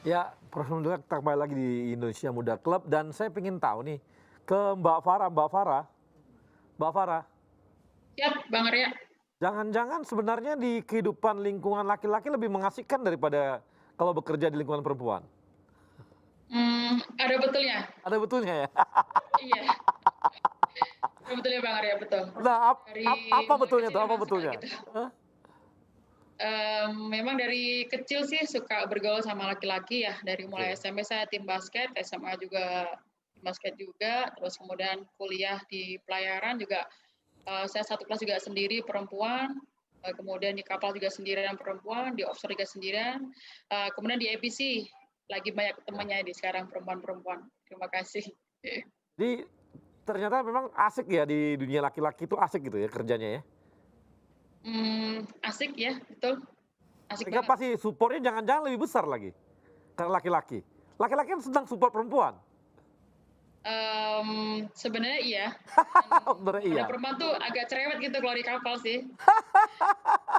Ya, Prof. Muda kita kembali lagi di Indonesia Muda Club dan saya ingin tahu nih ke Mbak Farah. Siap, Bang Arya. Jangan-jangan sebenarnya di kehidupan lingkungan laki-laki lebih mengasihkan daripada kalau bekerja di lingkungan perempuan? Ada betulnya. Ada betulnya ya? Iya. Ada betulnya Bang Arya, betul. Nah, apa betulnya tuh? Apa betulnya? Gitu. Memang dari kecil sih suka bergaul sama laki-laki ya. Dari mulai SMP saya tim basket, SMA juga tim basket juga. Terus kemudian kuliah di pelayaran juga saya satu kelas juga sendiri perempuan. Kemudian di kapal juga sendirian perempuan, di offshore juga sendirian. Kemudian di APC lagi banyak temannya di sekarang perempuan-perempuan. Terima kasih. Jadi ternyata memang asik ya di dunia laki-laki itu asik gitu ya kerjanya ya? Asik ya, betul. Asik Sehingga banget. pasti supportnya jangan-jangan lebih besar lagi karena laki-laki. Laki-laki kan sedang support perempuan. Sebenarnya iya. Sebenarnya iya. Ada perempuan tuh agak cerewet gitu kalau di kapal sih.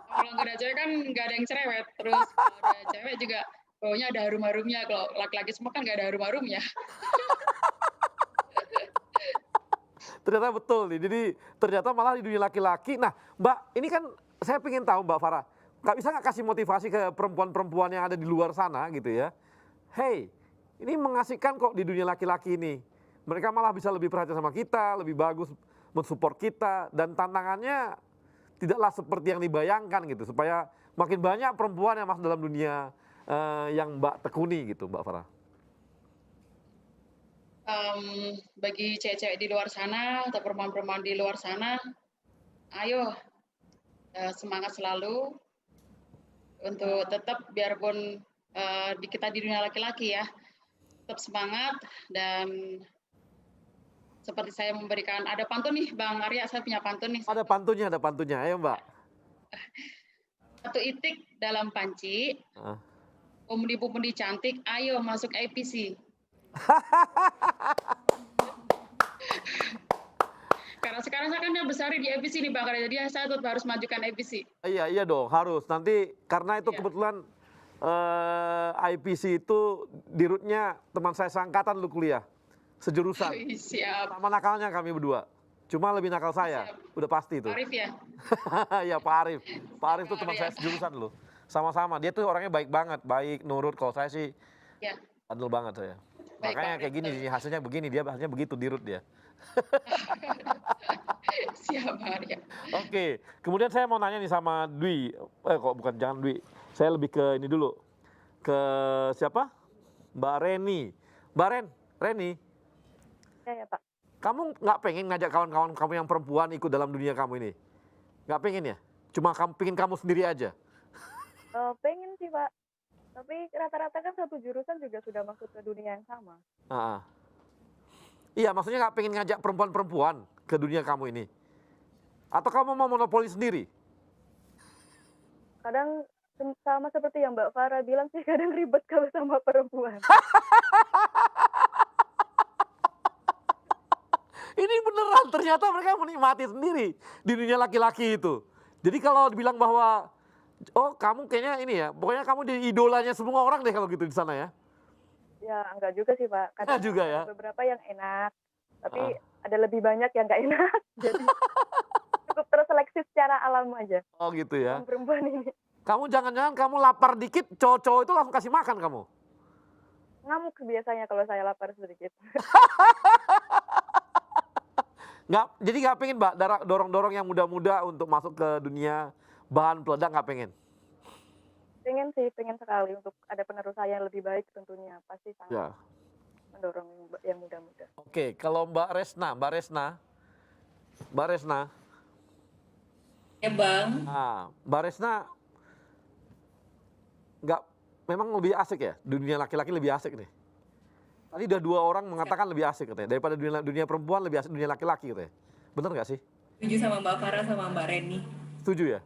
Kalau nggak ada cewek kan nggak ada yang cerewet. Terus kalau ada cewek juga baunya ada harum-harumnya. Kalau laki-laki semua kan nggak ada harum-harumnya. Ternyata betul nih. Jadi ternyata malah di dunia laki-laki. Nah, Mbak, ini kan saya pengen tahu Mbak Farah, nggak bisa nggak kasih motivasi ke perempuan-perempuan yang ada di luar sana gitu ya? Hey, ini mengasihkan kok di dunia laki-laki ini. Mereka malah bisa lebih perhatian sama kita, lebih bagus mensupport kita, dan tantangannya tidaklah seperti yang dibayangkan gitu, supaya makin banyak perempuan yang masuk dalam dunia yang Mbak tekuni gitu, Mbak Farah. Bagi cewek-cewek di luar sana atau perempuan-perempuan di luar sana, ayo semangat selalu untuk tetap biarpun kita di dunia laki-laki ya. Tetap semangat dan seperti saya memberikan, ada pantun nih Bang Arya, saya punya pantun nih. Ada pantunnya. Ayo Mbak. Satu itik dalam panci, pemundi-pemundi cantik, ayo masuk APC. Karena sekarang saya kan besar di APC nih Bang Arya, jadi saya tetap harus majukan APC. Iya dong, harus. Nanti karena itu kebetulan IPC itu dirutnya teman saya seangkatan lu kuliah. Sejurusan. Siap. Sama nakalnya kami berdua. Cuma lebih nakal saya. Udah pasti itu. Arif ya? Iya Pak Arif. Pak Arif tuh teman saya sejurusan loh. Sama-sama. Dia tuh orangnya baik banget. Baik, nurut. Kalau saya sih bandel banget saya. Baik, makanya Pak kayak gini, hasilnya begini. Dia hasilnya begitu, dirut dia. Siap Pak Arya. Oke. Kemudian saya mau nanya nih sama Dwi. Kok bukan, jangan Dwi. Saya lebih ke ini dulu. Ke siapa? Mbak Reni. Mbak Reni. Ya Pak. Kamu nggak pengen ngajak kawan-kawan kamu yang perempuan ikut dalam dunia kamu ini? Nggak pengen ya? Cuma pengen kamu sendiri aja? Pengen sih Pak. Tapi rata-rata kan satu jurusan juga sudah masuk ke dunia yang sama. Iya, maksudnya nggak pengen ngajak perempuan-perempuan ke dunia kamu ini? Atau kamu mau monopoli sendiri? Kadang sama seperti yang Mbak Farah bilang sih, kadang ribet kalau sama perempuan. Ini beneran, ternyata mereka menikmati sendiri di dunia laki-laki itu. Jadi kalau dibilang bahwa, oh kamu kayaknya ini ya, pokoknya kamu jadi idolanya semua orang deh kalau gitu di sana ya? Ya enggak juga sih Pak. Kadang juga ya? beberapa yang enak, tapi ada lebih banyak yang nggak enak. Jadi cukup terseleksi secara alam aja. Oh gitu ya? Perempuan ini. Kamu jangan-jangan kamu lapar dikit, cowok-cowok itu langsung kasih makan kamu? Ngamuk biasanya kalau saya lapar sedikit. Jadi nggak pengen Mbak dorong-dorong yang muda-muda untuk masuk ke dunia bahan peledak, nggak pengen? Pengen sih, pengen sekali untuk ada penerusan yang lebih baik tentunya. Pasti sangat mendorong yang muda-muda. Oke, kalau Mbak Resna. Ya Bang. Nah, Mbak Resna memang lebih asik ya? Dunia laki-laki lebih asik nih. Tadi udah 2 orang mengatakan lebih asik katanya. Daripada dunia perempuan lebih asik dunia laki-laki katanya. Bener nggak sih? Setuju sama Mbak Farah sama Mbak Reni. Setuju ya?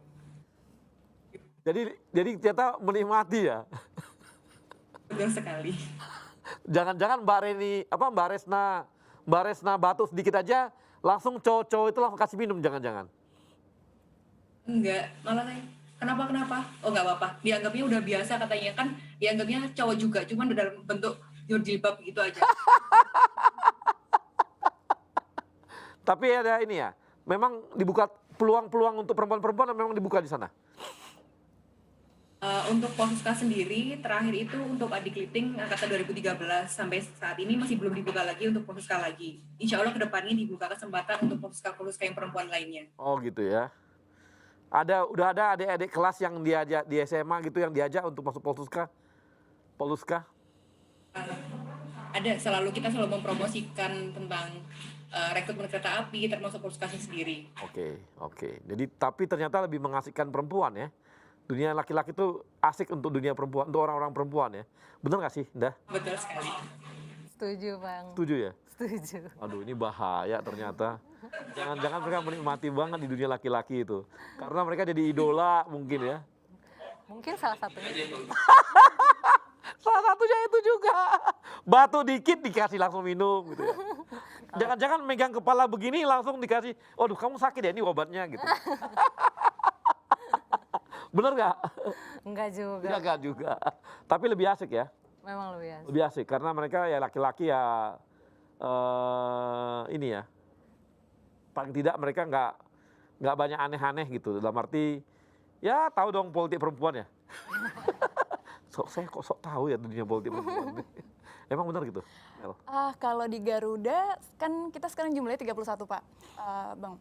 Jadi ternyata menikmati ya? Betul sekali. Jangan-jangan Mbak Resna batuk sedikit aja, langsung cowok-cowok itu langsung kasih minum, jangan-jangan? Enggak, malah kenapa? Oh nggak apa-apa, dianggapnya udah biasa katanya, kan dianggapnya cowok juga, cuman dalam bentuk jilbab gitu aja. Tapi ada ini ya, memang dibuka peluang-peluang untuk perempuan-perempuan memang dibuka di sana? Untuk Polsuska sendiri, terakhir itu untuk adik liting angkatan 2013, sampai saat ini masih belum dibuka lagi untuk Polsuska lagi. Insya Allah kedepannya dibuka kesempatan untuk Polsuska yang perempuan lainnya. Oh gitu ya. Udah ada adik-adik kelas yang diajak di SMA gitu yang diajak untuk masuk Polsuska? Ada, kita selalu mempromosikan tentang rekrutmen kereta api, termasuk Polsuska sendiri. Oke. Jadi tapi ternyata lebih mengasihkan perempuan ya? Dunia laki-laki itu asik untuk dunia perempuan, untuk orang-orang perempuan ya. Benar nggak sih, Indah? Betul sekali. Setuju, Bang. Setuju ya? Setuju. Aduh, ini bahaya ternyata. Jangan-jangan mereka menikmati banget di dunia laki-laki itu. Karena mereka jadi idola mungkin ya. Mungkin salah satunya. Salah satunya itu juga. Batuk dikit dikasih langsung minum gitu ya. Jangan-jangan megang kepala begini langsung dikasih, aduh kamu sakit ya, ini obatnya gitu. Bener nggak? Enggak juga. Enggak juga. Tapi lebih asik ya? Memang lebih asik. Lebih asik, karena mereka ya laki-laki ya, ini ya, paling tidak mereka nggak banyak aneh-aneh gitu. Dalam arti, ya tahu dong politik perempuan ya. Saya kok sok tahu ya dunia politik perempuan. Emang benar gitu? Kalau di Garuda, kan kita sekarang jumlahnya 31 Pak, Bang.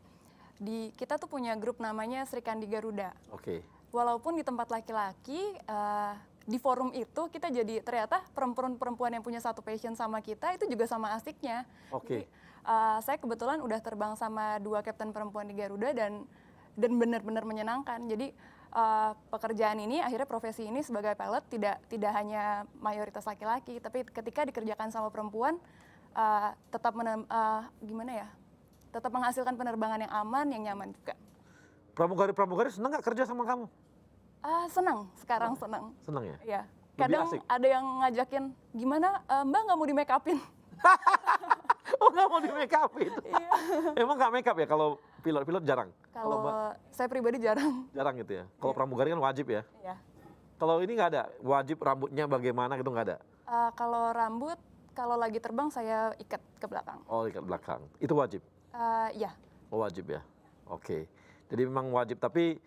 Kita tuh punya grup namanya Sri Kandi Garuda. Oke. Walaupun di tempat laki-laki, di forum itu kita jadi ternyata perempuan-perempuan yang punya satu passion sama kita itu juga sama asiknya. Oke. Saya kebetulan udah terbang sama 2 kapten perempuan di Garuda dan benar-benar menyenangkan. Jadi pekerjaan ini, akhirnya profesi ini sebagai pilot tidak hanya mayoritas laki-laki, tapi ketika dikerjakan sama perempuan tetap tetap menghasilkan penerbangan yang aman, yang nyaman juga. Pramugari senang nggak kerja sama kamu? Senang, sekarang senang. Senang ya? Iya. Kadang ada yang ngajakin, gimana Mbak nggak mau di make upin? Oh nggak mau di make upin? Iya. Emang nggak make up ya kalau pilot jarang? Kalau saya pribadi jarang. Jarang gitu ya? Kalau pramugari kan wajib ya? Iya. Kalau ini nggak ada? Wajib rambutnya bagaimana gitu nggak ada? Kalau rambut, kalau lagi terbang saya ikat ke belakang. Oh ikat belakang, itu wajib? Iya. Oh wajib ya? Oke. Jadi memang wajib, tapi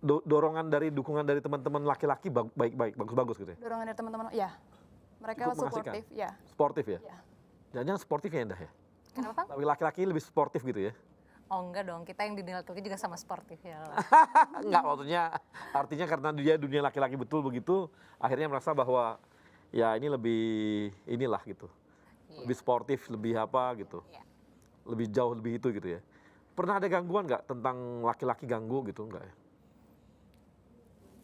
dorongan dari dukungan dari teman-teman laki-laki baik-baik, bagus-bagus gitu ya? Dorongan dari teman-teman, ya. Mereka suportif, ya. Sportif ya? Ya. Jangan sportif ya Indah ya? Kenapa? Tapi laki-laki lebih sportif gitu ya? Oh enggak dong, kita yang di dunia laki-laki juga sama sportif ya. Enggak, maksudnya artinya karena dia dunia laki-laki betul begitu, akhirnya merasa bahwa ya ini lebih inilah gitu. Lebih sportif, lebih apa gitu. Lebih jauh, lebih itu gitu ya. Pernah ada gangguan nggak tentang laki-laki ganggu gitu, enggak ya?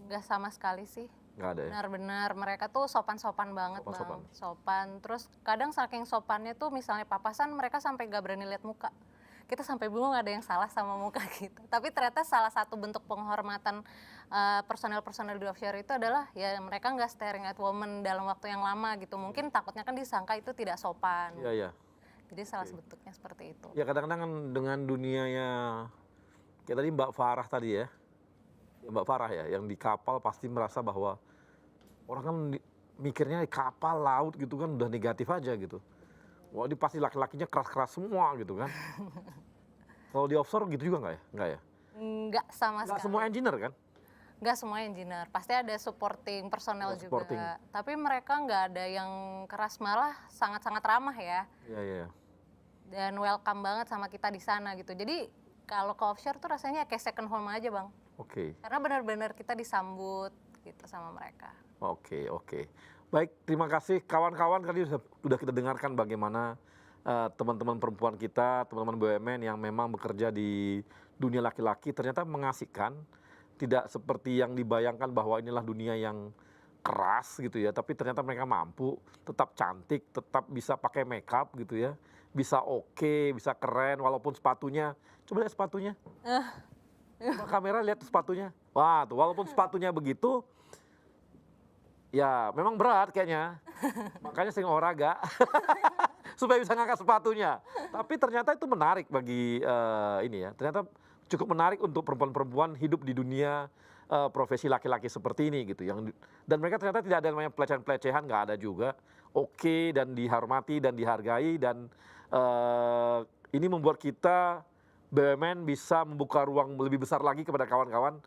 Enggak sama sekali sih. Nggak ada ya? Benar-benar mereka tuh sopan-sopan banget Bang. Sopan. Terus kadang saking sopannya tuh misalnya papasan mereka sampai gak berani lihat muka. Kita sampai bingung ada yang salah sama muka kita. Tapi ternyata salah satu bentuk penghormatan personel-personel di offshore itu adalah ya mereka nggak staring at women dalam waktu yang lama gitu. Mungkin takutnya kan disangka itu tidak sopan. Iya. Jadi salah bentuknya seperti itu. Ya kadang-kadang kan dengan dunianya, kayak tadi Mbak Farah tadi ya. Mbak Farah ya, yang di kapal pasti merasa bahwa orang kan mikirnya di kapal laut gitu kan udah negatif aja gitu. Wah ini pasti laki-lakinya keras-keras semua gitu kan. Kalau di offshore gitu juga nggak ya? Nggak ya? Nggak sama sekali. Nggak semua engineer kan? Nggak semua engineer, pasti ada supporting personel juga. Tapi mereka nggak ada yang keras, malah sangat-sangat ramah ya. Iya. Dan welcome banget sama kita di sana gitu. Jadi kalau ke offshore tuh rasanya kayak second home aja Bang. Oke. Karena benar-benar kita disambut gitu sama mereka. Oke. Baik, terima kasih kawan-kawan. Tadi sudah kita dengarkan bagaimana teman-teman perempuan kita, teman-teman BUMN yang memang bekerja di dunia laki-laki ternyata mengasihkan. Tidak seperti yang dibayangkan bahwa inilah dunia yang keras gitu ya. Tapi ternyata mereka mampu, tetap cantik, tetap bisa pakai makeup gitu ya. Bisa oke, bisa keren walaupun sepatunya. Coba lihat sepatunya. Coba kamera lihat sepatunya. Wah tuh walaupun sepatunya begitu, ya memang berat kayaknya. Makanya sering olahraga. Supaya bisa ngangkat sepatunya. Tapi ternyata itu menarik bagi ini ya. Ternyata cukup menarik untuk perempuan-perempuan hidup di dunia profesi laki-laki seperti ini gitu. Dan mereka ternyata tidak ada namanya pelecehan-pelecehan, nggak ada juga. Oke dan dihormati dan dihargai dan ini membuat kita BUMN bisa membuka ruang lebih besar lagi kepada kawan-kawan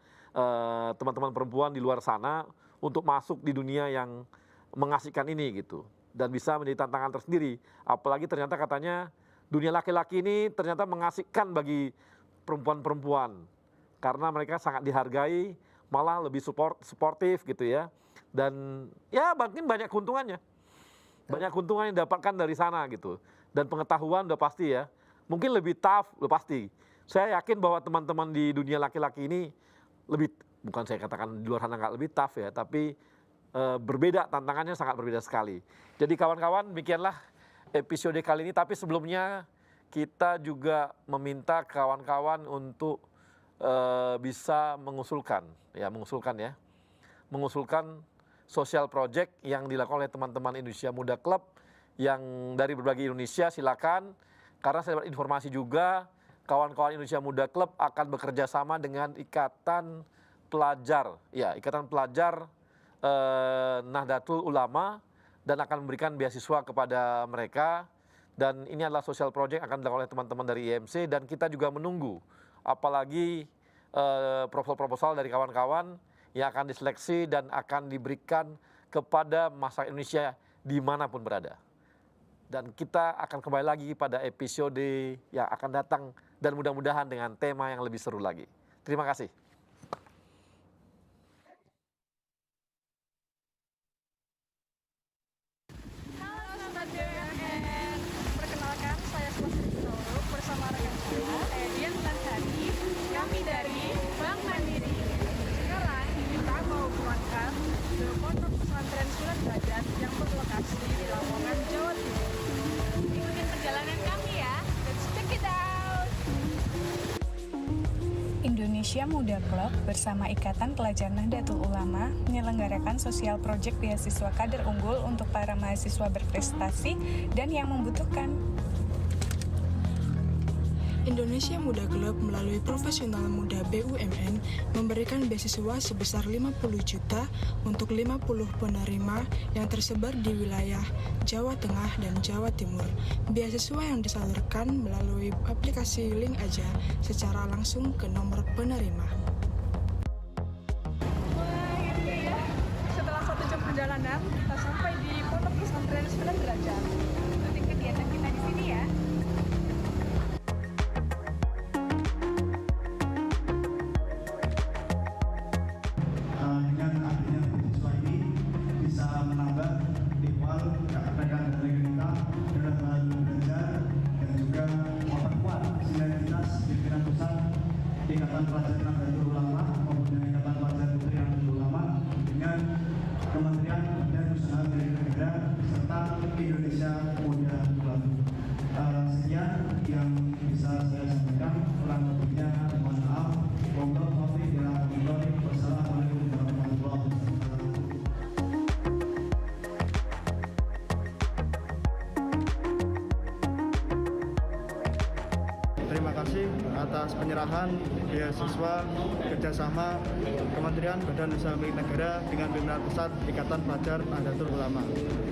teman-teman perempuan di luar sana untuk masuk di dunia yang mengasihkan ini gitu dan bisa menjadi tantangan tersendiri. Apalagi ternyata katanya dunia laki-laki ini ternyata mengasihkan bagi perempuan-perempuan karena mereka sangat dihargai, malah lebih suportif gitu ya. Dan ya mungkin banyak keuntungannya. Banyak keuntungan yang didapatkan dari sana gitu. Dan pengetahuan udah pasti ya. Mungkin lebih tough, udah pasti. Saya yakin bahwa teman-teman di dunia laki-laki ini lebih, bukan saya katakan di luar sana nggak lebih tough ya, tapi berbeda, tantangannya sangat berbeda sekali. Jadi kawan-kawan, demikianlah episode kali ini. Tapi sebelumnya kita juga meminta kawan-kawan untuk bisa mengusulkan social project yang dilakukan oleh teman-teman Indonesia Muda Club yang dari berbagai Indonesia. Silakan. Karena saya dapat informasi juga kawan-kawan Indonesia Muda Club akan bekerja sama dengan Ikatan Pelajar Nahdlatul Ulama dan akan memberikan beasiswa kepada mereka. Dan ini adalah social project akan dilakukan oleh teman-teman dari IMC dan kita juga menunggu apalagi proposal dari kawan-kawan yang akan diseleksi dan akan diberikan kepada masyarakat Indonesia dimanapun berada. Dan kita akan kembali lagi pada episode yang akan datang dan mudah-mudahan dengan tema yang lebih seru lagi. Terima kasih. Halo Sobat BUMN, perkenalkan saya Selesai bersama rekan saya Edian dan Hadi. Kami dari Bank Mandiri Indonesia Muda Club bersama Ikatan Pelajar Nahdlatul Ulama menyelenggarakan sosial project beasiswa kader unggul untuk para mahasiswa berprestasi dan yang membutuhkan. Indonesia Muda Club melalui Profesional Muda BUMN memberikan beasiswa sebesar 50 juta untuk 50 penerima yang tersebar di wilayah Jawa Tengah dan Jawa Timur. Beasiswa yang disalurkan melalui aplikasi Link Aja secara langsung ke nomor penerima. Setelah 1 jam perjalanan, kita sampai di Pondok Pesantren 9 Derajat. Ikuti kegiatan kita di sini ya. Ikatan Pelajar Nahdlatul Ulama maupun Ikatan Pelajar Putri Nahdlatul Ulama dengan Kementerian dan Usaha Milik Negara serta Indonesia Muda Club. Sekian yang bisa saya sampaikan. Kurang lebihnya mohon maaf. Wassalamualaikum warahmatullahi wabarakatuh. Terima kasih atas penyerahan beasiswa kerjasama Kementerian Badan Usaha Milik Negara dengan Pimpinan Pusat Ikatan Pelajar Nahdlatul Ulama.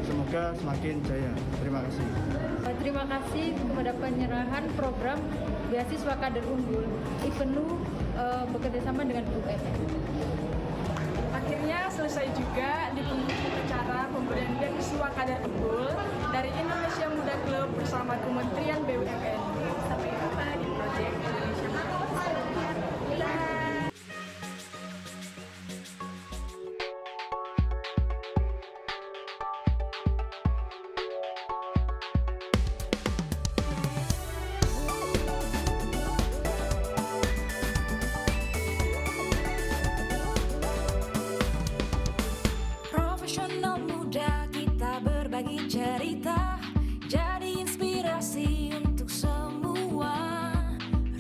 Semoga semakin jaya. Terima kasih. Terima kasih kepada penyerahan program beasiswa kader unggul IPENU bekerjasama dengan BUMN. Akhirnya selesai juga di penghujung acara pemberian beasiswa kader unggul dari Indonesia Muda Club bersama Kementerian BUMN. Sampai jumpa di proyek Indonesia Muda Club. Profesional muda kita berbagi cerita, jadi inspirasi untuk semua.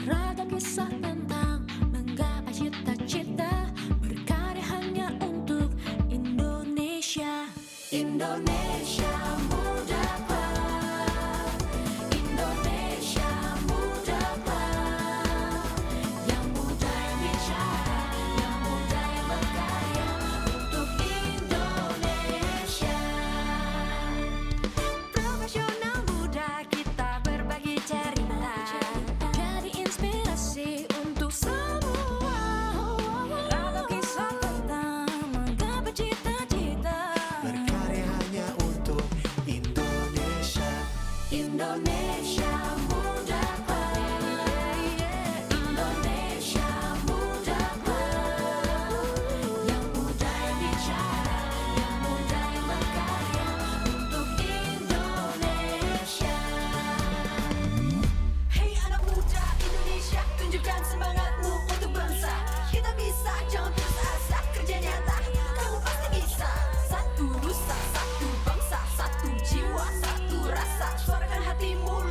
Ragam kisah tentang menggapai cita-cita, berkarya hanya untuk Indonesia. Indonesia Muda Club, Indonesia Muda Club, yang muda yang bicara, yang muda yang berkarya untuk Indonesia. Profesional muda kita berbagi cerita, jadi inspirasi untuk semua. Ragam kisah tentang menggapai cita-cita, berkarya hanya untuk Indonesia. Indonesia Muda Club, Indonesia Muda Club, yang muda yang bicara, yang muda yang berkarya untuk Indonesia. Hey anak muda Indonesia, tunjukkan semangatmu untuk bangsa. Kita bisa, jangan putus asa, kerja nyata, kamu pasti bisa. Satu nusa, satu bangsa, satu jiwa, satu rasa, suarakan hatimu